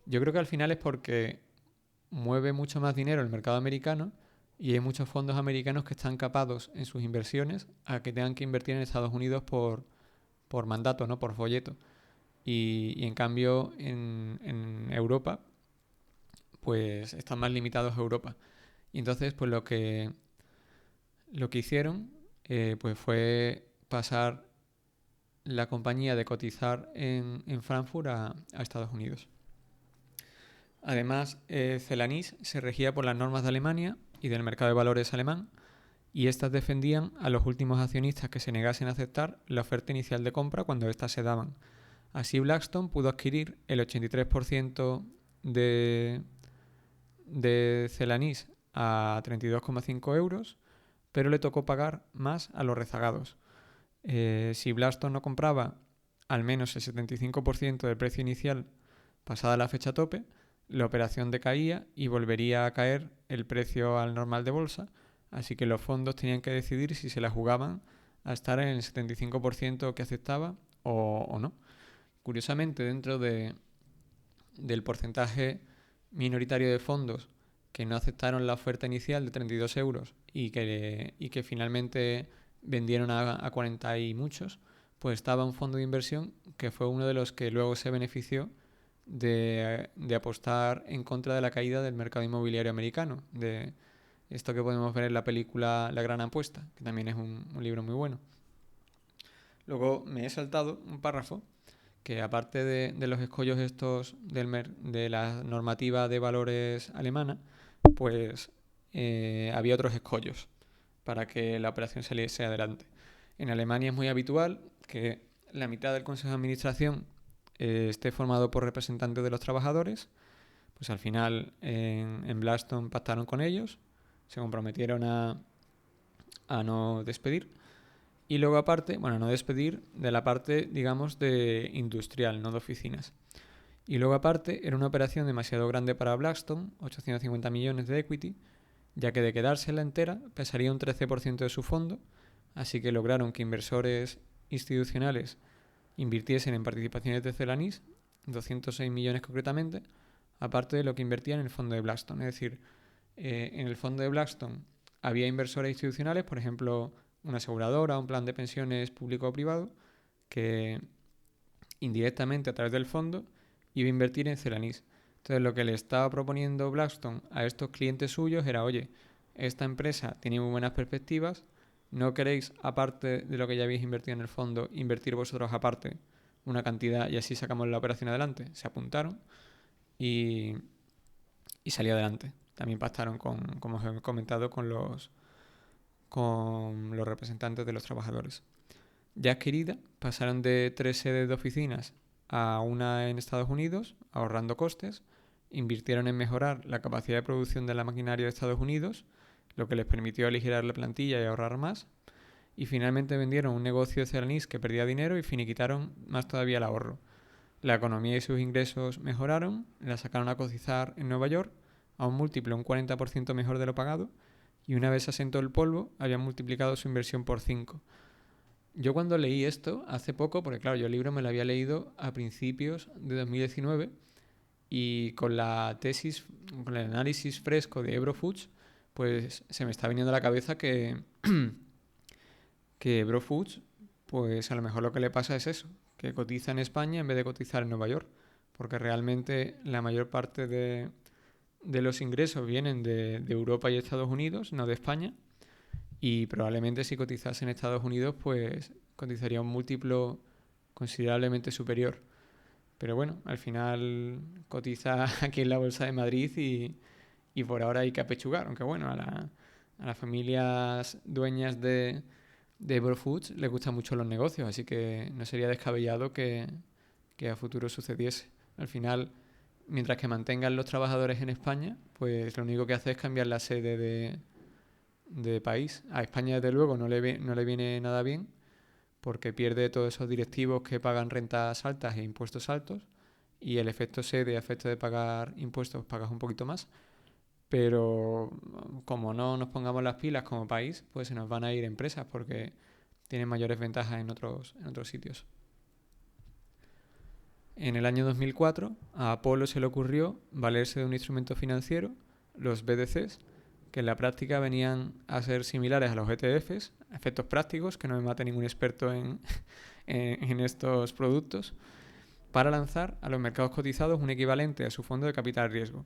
Yo creo que al final es porque mueve mucho más dinero el mercado americano y hay muchos fondos americanos que están capados en sus inversiones a que tengan que invertir en Estados Unidos por mandato, ¿no? Por folleto. Y en cambio en Europa pues están más limitados a Europa. Y entonces pues lo que hicieron pues fue pasar la compañía de cotizar en Frankfurt a Estados Unidos. Además, Celanese se regía por las normas de Alemania y del mercado de valores alemán, y estas defendían a los últimos accionistas que se negasen a aceptar la oferta inicial de compra cuando éstas se daban. Así Blackstone pudo adquirir el 83% de Celanese a 32,5 euros, pero le tocó pagar más a los rezagados. Si Blackstone no compraba al menos el 75% del precio inicial pasada la fecha tope, la operación decaía y volvería a caer el precio al normal de bolsa, así que los fondos tenían que decidir si se la jugaban a estar en el 75% que aceptaba o no. Curiosamente, dentro del porcentaje minoritario de fondos que no aceptaron la oferta inicial de 32 euros y que finalmente vendieron a 40 y muchos, pues estaba un fondo de inversión que fue uno de los que luego se benefició de apostar en contra de la caída del mercado inmobiliario americano, de esto que podemos ver en la película La Gran Apuesta, que también es un libro muy bueno. Luego me he saltado un párrafo que, aparte de los escollos estos de la normativa de valores alemana, pues había otros escollos para que la operación saliese adelante. En Alemania es muy habitual que la mitad del consejo de administración esté formado por representantes de los trabajadores. Pues al final en Blackstone pactaron con ellos, se comprometieron a no despedir. Y luego aparte, no despedir de la parte, digamos, de industrial, no de oficinas. Y luego aparte era una operación demasiado grande para Blackstone, 850 millones de equity, ya que de quedársela entera pesaría un 13% de su fondo, así que lograron que inversores institucionales invirtiesen en participaciones de Celanese, 206 millones concretamente, aparte de lo que invertían en el fondo de Blackstone. Es decir, en el fondo de Blackstone había inversores institucionales, por ejemplo, una aseguradora, un plan de pensiones público o privado, que indirectamente a través del fondo iba a invertir en Celanese. Entonces lo que le estaba proponiendo Blackstone a estos clientes suyos era: oye, esta empresa tiene muy buenas perspectivas, ¿no queréis, aparte de lo que ya habéis invertido en el fondo, invertir vosotros aparte una cantidad y así sacamos la operación adelante? Se apuntaron y salió adelante. También pactaron, como os he comentado, con los representantes de los trabajadores. Ya adquirida, pasaron de 3 sedes de oficinas a una en Estados Unidos, ahorrando costes. Invirtieron en mejorar la capacidad de producción de la maquinaria de Estados Unidos, lo que les permitió aligerar la plantilla y ahorrar más. Y finalmente vendieron un negocio de Celanese que perdía dinero y finiquitaron más todavía el ahorro. La economía y sus ingresos mejoraron, la sacaron a cotizar en Nueva York a un múltiplo un 40% mejor de lo pagado, y una vez asentó el polvo, habían multiplicado su inversión por 5. Yo cuando leí esto hace poco, porque claro, yo el libro me lo había leído a principios de 2019, y con la tesis, con el análisis fresco de Ebro Foods, pues se me está viniendo a la cabeza que Ebro Foods, pues a lo mejor lo que le pasa es eso, que cotiza en España en vez de cotizar en Nueva York, porque realmente la mayor parte de los ingresos vienen de Europa y Estados Unidos, no de España, y probablemente si cotizase en Estados Unidos, pues cotizaría un múltiplo considerablemente superior. Pero bueno, al final cotiza aquí en la Bolsa de Madrid y por ahora hay que apechugar, aunque bueno, a las familias dueñas de Ebro Foods les gustan mucho los negocios, así que no sería descabellado que a futuro sucediese. Al final, mientras que mantengan los trabajadores en España, pues lo único que hace es cambiar la sede de país. A España, desde luego, no le viene nada bien, porque pierde todos esos directivos que pagan rentas altas e impuestos altos, y el efecto sede, a efecto de pagar impuestos, pagas un poquito más. Pero como no nos pongamos las pilas como país, pues se nos van a ir empresas porque tienen mayores ventajas en otros sitios. En el año 2004 a Apolo se le ocurrió valerse de un instrumento financiero, los BDCs, que en la práctica venían a ser similares a los ETFs, efectos prácticos, que no me mate ningún experto en estos productos, para lanzar a los mercados cotizados un equivalente a su fondo de capital riesgo,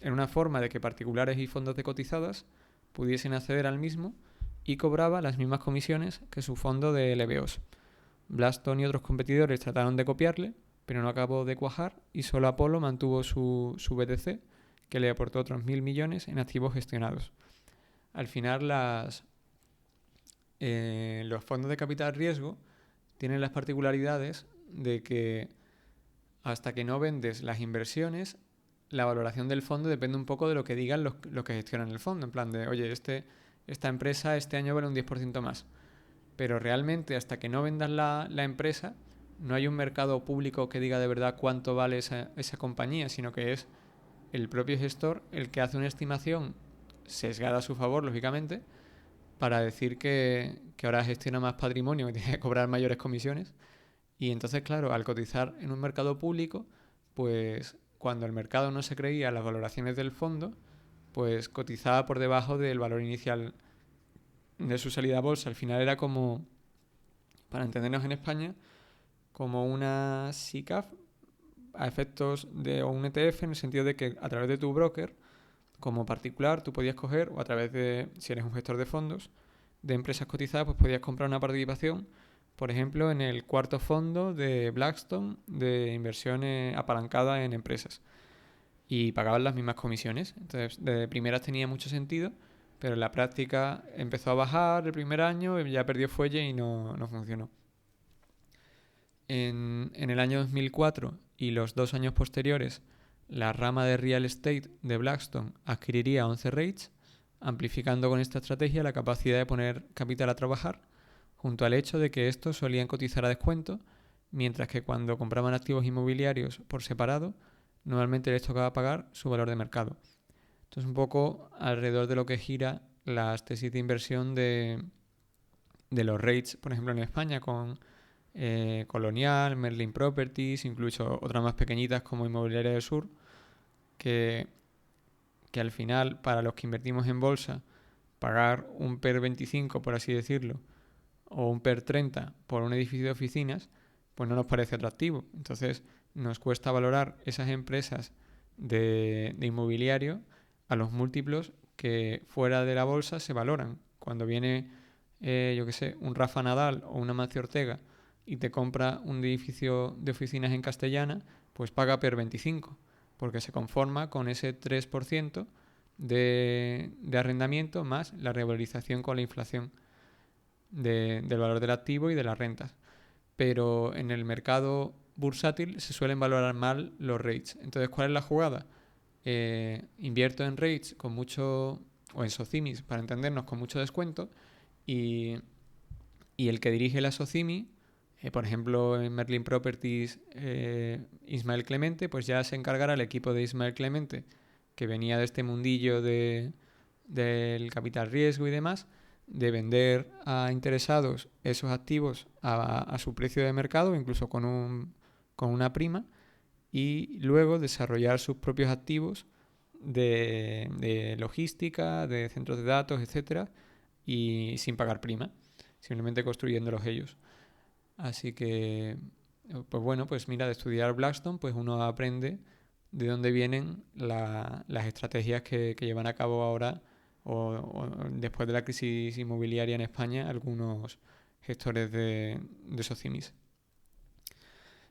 en una forma de que particulares y fondos de cotizadas pudiesen acceder al mismo y cobraba las mismas comisiones que su fondo de LBOs. Blackstone y otros competidores trataron de copiarle, pero no acabó de cuajar y solo Apolo mantuvo su BTC, que le aportó otros 1.000 millones en activos gestionados. Al final los fondos de capital riesgo tienen las particularidades de que hasta que no vendes las inversiones, la valoración del fondo depende un poco de lo que digan los que gestionan el fondo. En plan de, oye, esta empresa este año vale un 10% más. Pero realmente hasta que no vendas la empresa, no hay un mercado público que diga de verdad cuánto vale esa compañía, sino que es el propio gestor el que hace una estimación sesgada a su favor, lógicamente, para decir que ahora gestiona más patrimonio, que tiene que cobrar mayores comisiones. Y entonces, claro, al cotizar en un mercado público, pues cuando el mercado no se creía las valoraciones del fondo, pues cotizaba por debajo del valor inicial de su salida a bolsa. Al final era como, para entendernos en España, como una SICAV a efectos de o un ETF, en el sentido de que a través de tu broker, como particular, tú podías coger, o a través de, si eres un gestor de fondos, de empresas cotizadas, pues podías comprar una participación, por ejemplo, en el cuarto fondo de Blackstone de inversiones apalancadas en empresas. Y pagaban las mismas comisiones. Entonces, de primeras tenía mucho sentido, pero en la práctica empezó a bajar el primer año, ya perdió fuelle y no funcionó. En el año 2004 y los 2 años posteriores, la rama de real estate de Blackstone adquiriría 11 REITs, amplificando con esta estrategia la capacidad de poner capital a trabajar, junto al hecho de que estos solían cotizar a descuento, mientras que cuando compraban activos inmobiliarios por separado, normalmente les tocaba pagar su valor de mercado. Esto es un poco alrededor de lo que gira las tesis de inversión de los REITs, por ejemplo, en España, con Colonial, Merlin Properties, incluso otras más pequeñitas como Inmobiliaria del Sur, que al final, para los que invertimos en bolsa, pagar un PER 25, por así decirlo, o un PER 30 por un edificio de oficinas, pues no nos parece atractivo. Entonces nos cuesta valorar esas empresas de inmobiliario a los múltiplos que fuera de la bolsa se valoran. Cuando viene, yo qué sé, un Rafa Nadal o una Mancio Ortega y te compra un edificio de oficinas en Castellana, pues paga PER 25, porque se conforma con ese 3% de arrendamiento más la revalorización con la inflación del valor del activo y de las rentas. Pero en el mercado bursátil se suelen valorar mal los rates. Entonces, ¿cuál es la jugada? Invierto en rates con mucho, o en socimis, para entendernos, con mucho descuento, y el que dirige la socimi, por ejemplo, en Merlin Properties, Ismael Clemente, pues ya se encargará el equipo de Ismael Clemente, que venía de este mundillo del capital riesgo y demás, de vender a interesados esos activos a su precio de mercado, incluso con una prima, y luego desarrollar sus propios activos de logística, de centros de datos, etcétera, y sin pagar prima, simplemente construyéndolos ellos. Así que Pues bueno, pues mira, de estudiar Blackstone, pues uno aprende de dónde vienen las estrategias que llevan a cabo ahora o después de la crisis inmobiliaria en España algunos gestores de Socimis.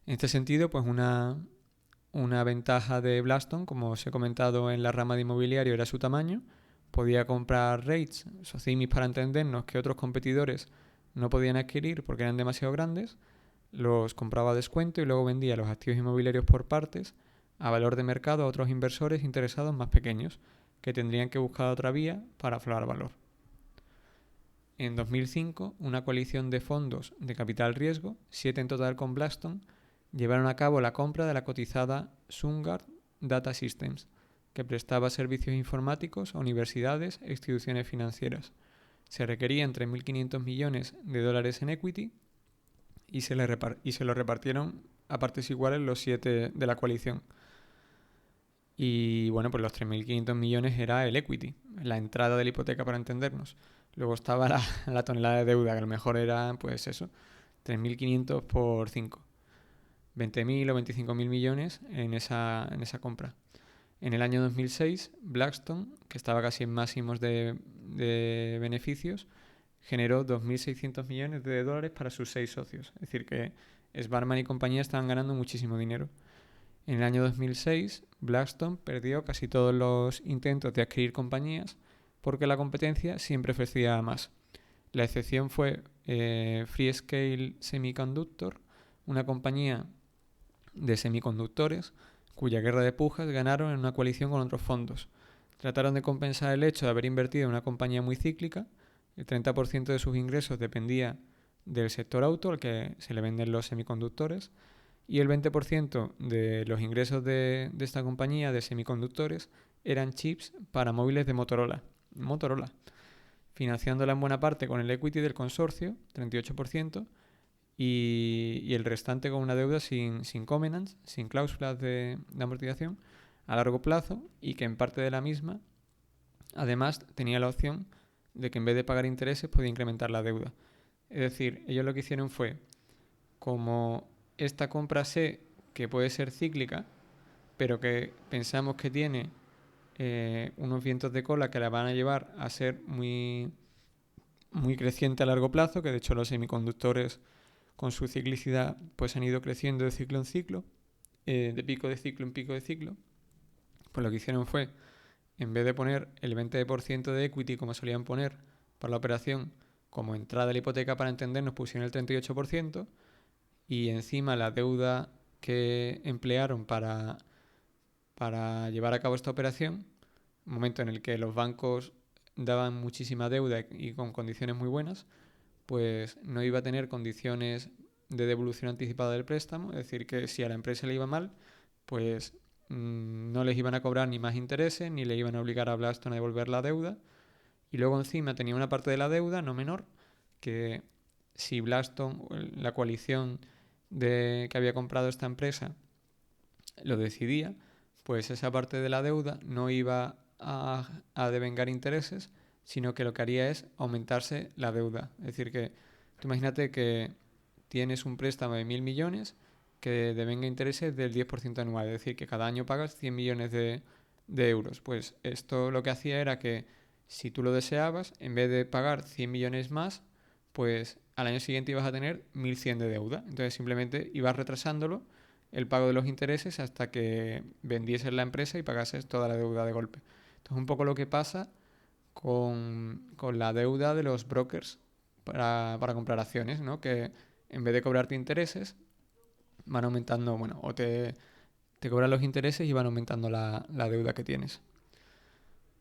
En este sentido, pues una ventaja de Blackstone, como os he comentado en la rama de inmobiliario, era su tamaño. Podía comprar REITs, Socimis para entendernos, que otros competidores no podían adquirir porque eran demasiado grandes. Los compraba a descuento y luego vendía los activos inmobiliarios por partes a valor de mercado a otros inversores interesados más pequeños, que tendrían que buscar otra vía para aflorar valor. En 2005, una coalición de fondos de capital riesgo, 7 en total con Blackstone, llevaron a cabo la compra de la cotizada SunGard Data Systems, que prestaba servicios informáticos a universidades e instituciones financieras. Se requerían 3.500 millones de dólares en equity y se lo repartieron a partes iguales los 7 de la coalición. Y bueno, pues los 3.500 millones era el equity, la entrada de la hipoteca para entendernos. Luego estaba la tonelada de deuda, que a lo mejor era, pues eso, 3.500 por 5. 20.000 o 25.000 millones en esa compra. En el año 2006, Blackstone, que estaba casi en máximos de beneficios, generó 2.600 millones de dólares para sus 6 socios. Es decir, que Sbarman y compañía estaban ganando muchísimo dinero. En el año 2006, Blackstone perdió casi todos los intentos de adquirir compañías porque la competencia siempre ofrecía más. La excepción fue Freescale Semiconductor, una compañía de semiconductores cuya guerra de pujas ganaron en una coalición con otros fondos. Trataron de compensar el hecho de haber invertido en una compañía muy cíclica. El 30% de sus ingresos dependía del sector auto, al que se le venden los semiconductores, y el 20% de los ingresos de esta compañía de semiconductores eran chips para móviles de Motorola, financiándola en buena parte con el equity del consorcio, 38%, y el restante con una deuda sin covenants, sin cláusulas de amortización a largo plazo, y que en parte de la misma, además, tenía la opción de que en vez de pagar intereses podía incrementar la deuda. Es decir, ellos lo que hicieron fue, como esta compra sé que puede ser cíclica, pero que pensamos que tiene unos vientos de cola que la van a llevar a ser muy, muy creciente a largo plazo, que de hecho los semiconductores con su ciclicidad pues han ido creciendo de ciclo en ciclo, de pico de ciclo en pico de ciclo, pues lo que hicieron fue, en vez de poner el 20% de equity como solían poner para la operación como entrada de la hipoteca para entendernos, pusieron el 38%, y encima la deuda que emplearon para llevar a cabo esta operación, un momento en el que los bancos daban muchísima deuda y con condiciones muy buenas, pues no iba a tener condiciones de devolución anticipada del préstamo, es decir, que si a la empresa le iba mal, pues no les iban a cobrar ni más intereses, ni le iban a obligar a Blackstone a devolver la deuda. Y luego encima tenía una parte de la deuda, no menor, que si Blackstone, la coalición que había comprado esta empresa, lo decidía, pues esa parte de la deuda no iba a devengar intereses, sino que lo que haría es aumentarse la deuda. Es decir, que tú imagínate que tienes un préstamo de 1.000 millones que devenga intereses del 10% anual, es decir, que cada año pagas 100 millones de euros. Pues esto lo que hacía era que si tú lo deseabas, en vez de pagar 100 millones más, pues al año siguiente ibas a tener 1.100 de deuda. Entonces simplemente ibas retrasándolo el pago de los intereses hasta que vendieses la empresa y pagases toda la deuda de golpe. Entonces un poco lo que pasa con la deuda de los brokers para comprar acciones, ¿no? Que en vez de cobrarte intereses, van aumentando, bueno, o te cobran los intereses y van aumentando la deuda que tienes.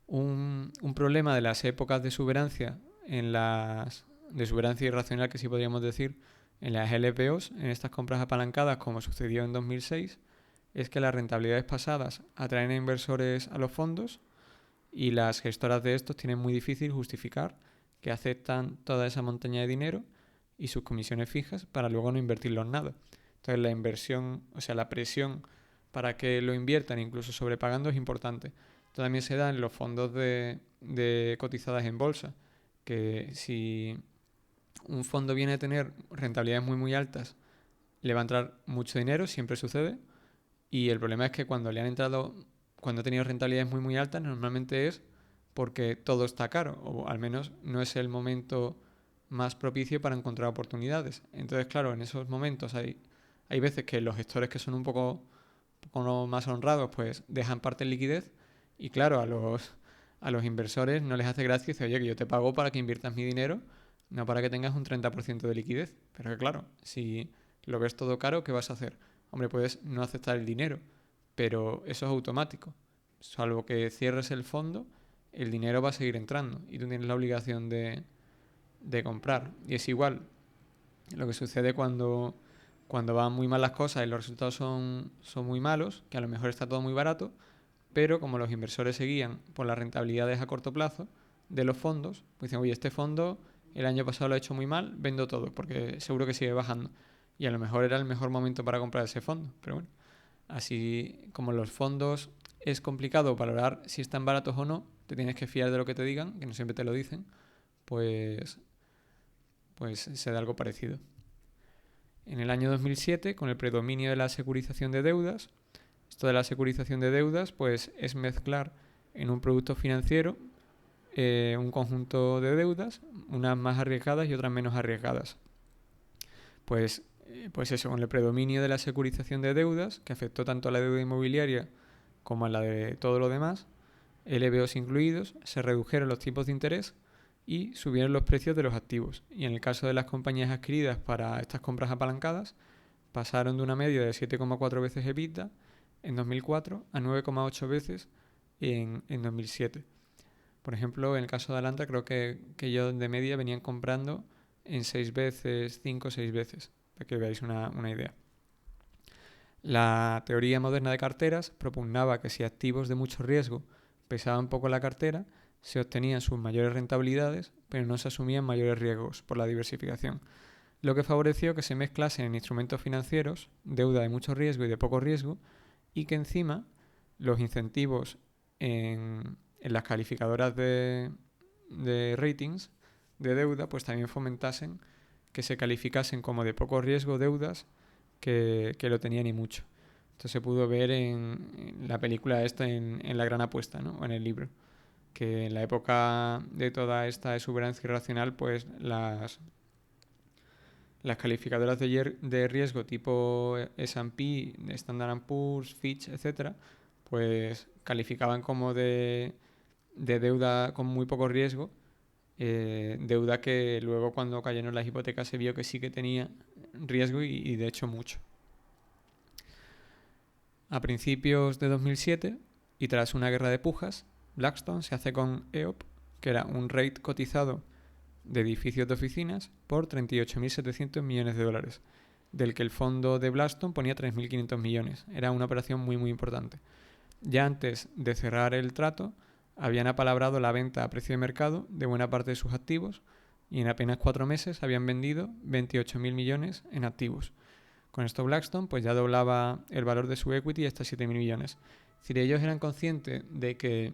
Un problema de las épocas de exuberancia, de exuberancia irracional que sí podríamos decir, en las LPOs, en estas compras apalancadas como sucedió en 2006, es que las rentabilidades pasadas atraen a inversores a los fondos y las gestoras de estos tienen muy difícil justificar que aceptan toda esa montaña de dinero y sus comisiones fijas para luego no invertirlo en nada. Entonces la inversión, o sea, la presión para que lo inviertan, incluso sobrepagando, es importante. Esto también se da en los fondos de cotizadas en bolsa, que si un fondo viene a tener rentabilidades muy muy altas le va a entrar mucho dinero, siempre sucede, y el problema es que cuando ha tenido rentabilidades muy muy altas, normalmente es porque todo está caro, o al menos no es el momento más propicio para encontrar oportunidades. Entonces, claro, en esos momentos hay veces que los gestores que son un poco más honrados, pues dejan parte en liquidez, y claro, a los inversores no les hace gracia y dice, oye, que yo te pago para que inviertas mi dinero, no para que tengas un 30% de liquidez. Pero que claro, si lo ves todo caro, ¿qué vas a hacer? Hombre, puedes no aceptar el dinero, pero eso es automático. Salvo que cierres el fondo, el dinero va a seguir entrando y tú tienes la obligación de comprar. Y es igual lo que sucede cuando van muy mal las cosas y los resultados son muy malos, que a lo mejor está todo muy barato, pero como los inversores se guían por las rentabilidades a corto plazo de los fondos, pues dicen, oye, este fondo el año pasado lo ha hecho muy mal, vendo todo, porque seguro que sigue bajando. Y a lo mejor era el mejor momento para comprar ese fondo. Pero bueno, así como los fondos es complicado valorar si están baratos o no, te tienes que fiar de lo que te digan, que no siempre te lo dicen, pues, pues se da algo parecido. En el año 2007, con el predominio de la securización de deudas, esto de la securización de deudas pues es mezclar en un producto financiero un conjunto de deudas, unas más arriesgadas y otras menos arriesgadas. Pues eso, con el predominio de la securización de deudas, que afectó tanto a la deuda inmobiliaria como a la de todo lo demás, LBOs incluidos, se redujeron los tipos de interés y subieron los precios de los activos. Y en el caso de las compañías adquiridas para estas compras apalancadas, pasaron de una media de 7,4 veces EBITDA en 2004 a 9,8 veces en 2007. Por ejemplo, en el caso de Atlanta, creo que ellos de media venían comprando en 6 veces, 5 o 6 veces, para que veáis una idea. La teoría moderna de carteras propugnaba que si activos de mucho riesgo pesaban poco la cartera, se obtenían sus mayores rentabilidades, pero no se asumían mayores riesgos por la diversificación, lo que favoreció que se mezclasen en instrumentos financieros deuda de mucho riesgo y de poco riesgo, y que encima los incentivos en las calificadoras de ratings de deuda pues también fomentasen que se calificasen como de poco riesgo deudas que lo tenían y mucho. Esto se pudo ver en la película esta, en La Gran Apuesta, ¿no? O en el libro, que en la época de toda esta exuberancia irracional, pues las calificadoras de riesgo tipo S&P, Standard & Poor's, Fitch, etcétera, pues calificaban como de deuda con muy poco riesgo, deuda que luego cuando cayeron las hipotecas se vio que sí que tenía riesgo y de hecho mucho. A principios de 2007 y tras una guerra de pujas, Blackstone se hace con EOP, que era un REIT cotizado de edificios de oficinas, por 38.700 millones de dólares, del que el fondo de Blackstone ponía 3.500 millones. Era una operación muy muy importante. Ya antes de cerrar el trato, habían apalabrado la venta a precio de mercado de buena parte de sus activos y en apenas 4 meses habían vendido 28.000 millones en activos. Con esto Blackstone pues ya doblaba el valor de su equity hasta 7.000 millones. Es decir, ellos eran conscientes de que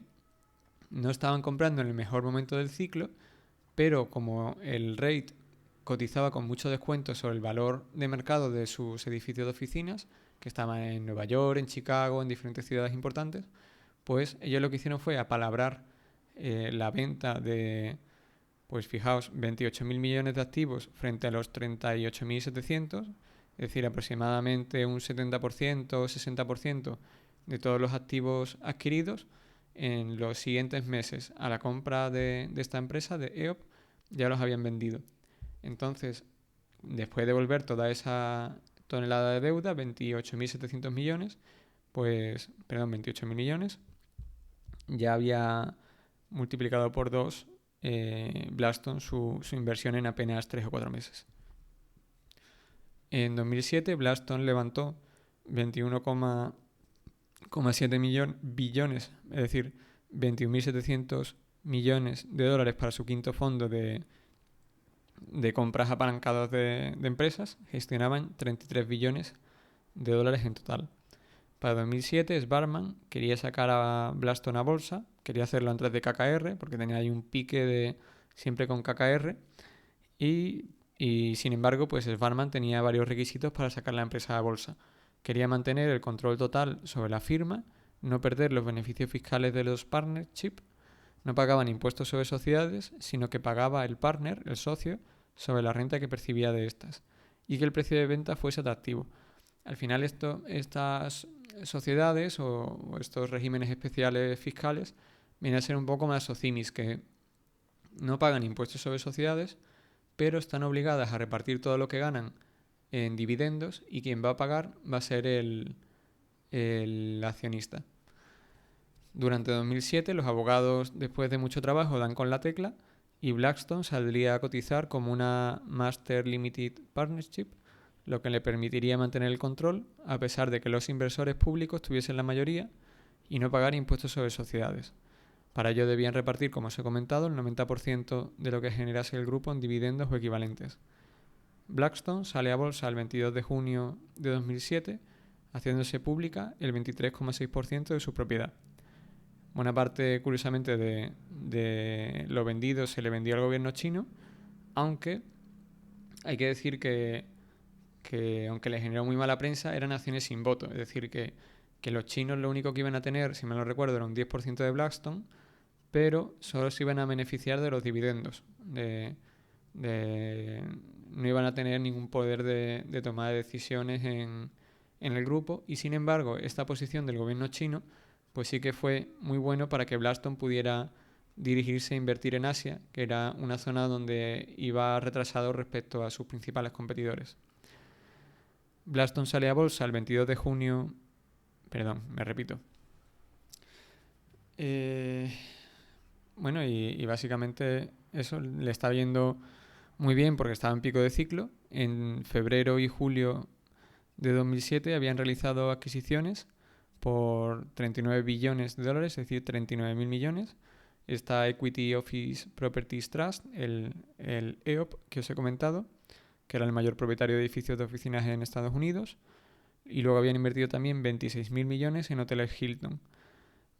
no estaban comprando en el mejor momento del ciclo, pero como el rate cotizaba con mucho descuento sobre el valor de mercado de sus edificios de oficinas, que estaban en Nueva York, en Chicago, en diferentes ciudades importantes, pues ellos lo que hicieron fue apalabrar la venta de, pues fijaos, 28.000 millones de activos frente a los 38.700, es decir, aproximadamente un 70% o 60% de todos los activos adquiridos en los siguientes meses a la compra de esta empresa, de EOP, ya los habían vendido. Entonces, después de devolver toda esa tonelada de deuda, 28.700 millones, 28.000 millones, ya había multiplicado por 2 Blackstone su inversión en apenas 3 o 4 meses. En 2007 Blackstone levantó 21,7 billones, es decir, 21.700 millones de dólares para su quinto fondo de compras apalancadas de empresas. Gestionaban 33 billones de dólares en total. Para 2007 Sbarman quería sacar a Blackstone a bolsa, quería hacerlo antes de KKR, porque tenía ahí un pique de siempre con KKR, y Y sin embargo, pues Svarman tenía varios requisitos para sacar la empresa a bolsa. Quería mantener el control total sobre la firma, no perder los beneficios fiscales de los partnerships, no pagaban impuestos sobre sociedades, sino que pagaba el partner, el socio, sobre la renta que percibía de estas, y que el precio de venta fuese atractivo. Al final estas sociedades o estos regímenes especiales fiscales vienen a ser un poco más socimis, que no pagan impuestos sobre sociedades, pero están obligadas a repartir todo lo que ganan en dividendos y quien va a pagar va a ser el accionista. Durante 2007 los abogados, después de mucho trabajo, dan con la tecla y Blackstone saldría a cotizar como una Master Limited Partnership, lo que le permitiría mantener el control a pesar de que los inversores públicos tuviesen la mayoría y no pagar impuestos sobre sociedades. Para ello debían repartir, como os he comentado, el 90% de lo que generase el grupo en dividendos o equivalentes. Blackstone sale a bolsa el 22 de junio de 2007, haciéndose pública el 23,6% de su propiedad. Buena parte, curiosamente, de lo vendido se le vendió al gobierno chino, aunque hay que decir que aunque le generó muy mala prensa, eran acciones sin voto. Es decir, que los chinos lo único que iban a tener, si me lo recuerdo, era un 10% de Blackstone, pero solo se iban a beneficiar de los dividendos. No iban a tener ningún poder de toma de decisiones en el grupo, y sin embargo esta posición del gobierno chino pues sí que fue muy bueno para que Blackstone pudiera dirigirse a invertir en Asia, que era una zona donde iba retrasado respecto a sus principales competidores. Blackstone sale a bolsa el 22 de junio. Perdón, me repito. Bueno, y básicamente eso le está yendo muy bien porque estaba en pico de ciclo. En febrero y julio de 2007 habían realizado adquisiciones por 39 billones de dólares, es decir, 39.000 millones. Está Equity Office Properties Trust, el EOP que os he comentado, que era el mayor propietario de edificios de oficinas en Estados Unidos. Y luego habían invertido también 26.000 millones en hoteles Hilton.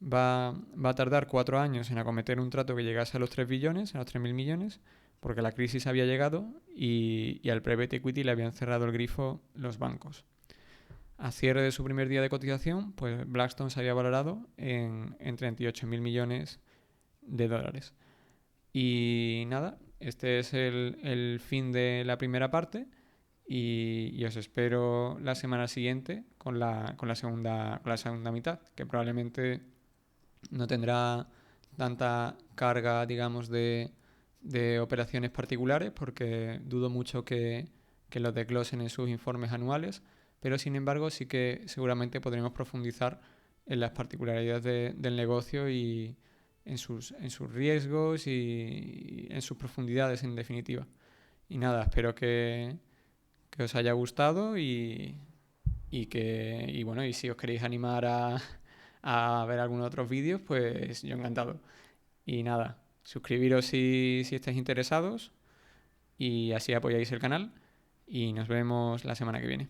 Va a tardar 4 años en acometer un trato que llegase a los 3 billones, a los 3.000 millones, porque la crisis había llegado y al private equity le habían cerrado el grifo los bancos. A cierre de su primer día de cotización, pues Blackstone se había valorado en 38.000 millones de dólares. Y nada, este es el fin de la primera parte y os espero la semana siguiente con la segunda mitad, que probablemente no tendrá tanta carga, digamos, de operaciones particulares, porque dudo mucho que los desglosen en sus informes anuales, pero sin embargo sí que seguramente podremos profundizar en las particularidades del negocio y en sus riesgos y en sus profundidades, en definitiva. Y nada, espero que os haya gustado y bueno, y si os queréis animar a ver algunos otros vídeos, pues yo encantado. Y nada, suscribiros si estáis interesados y así apoyáis el canal y nos vemos la semana que viene.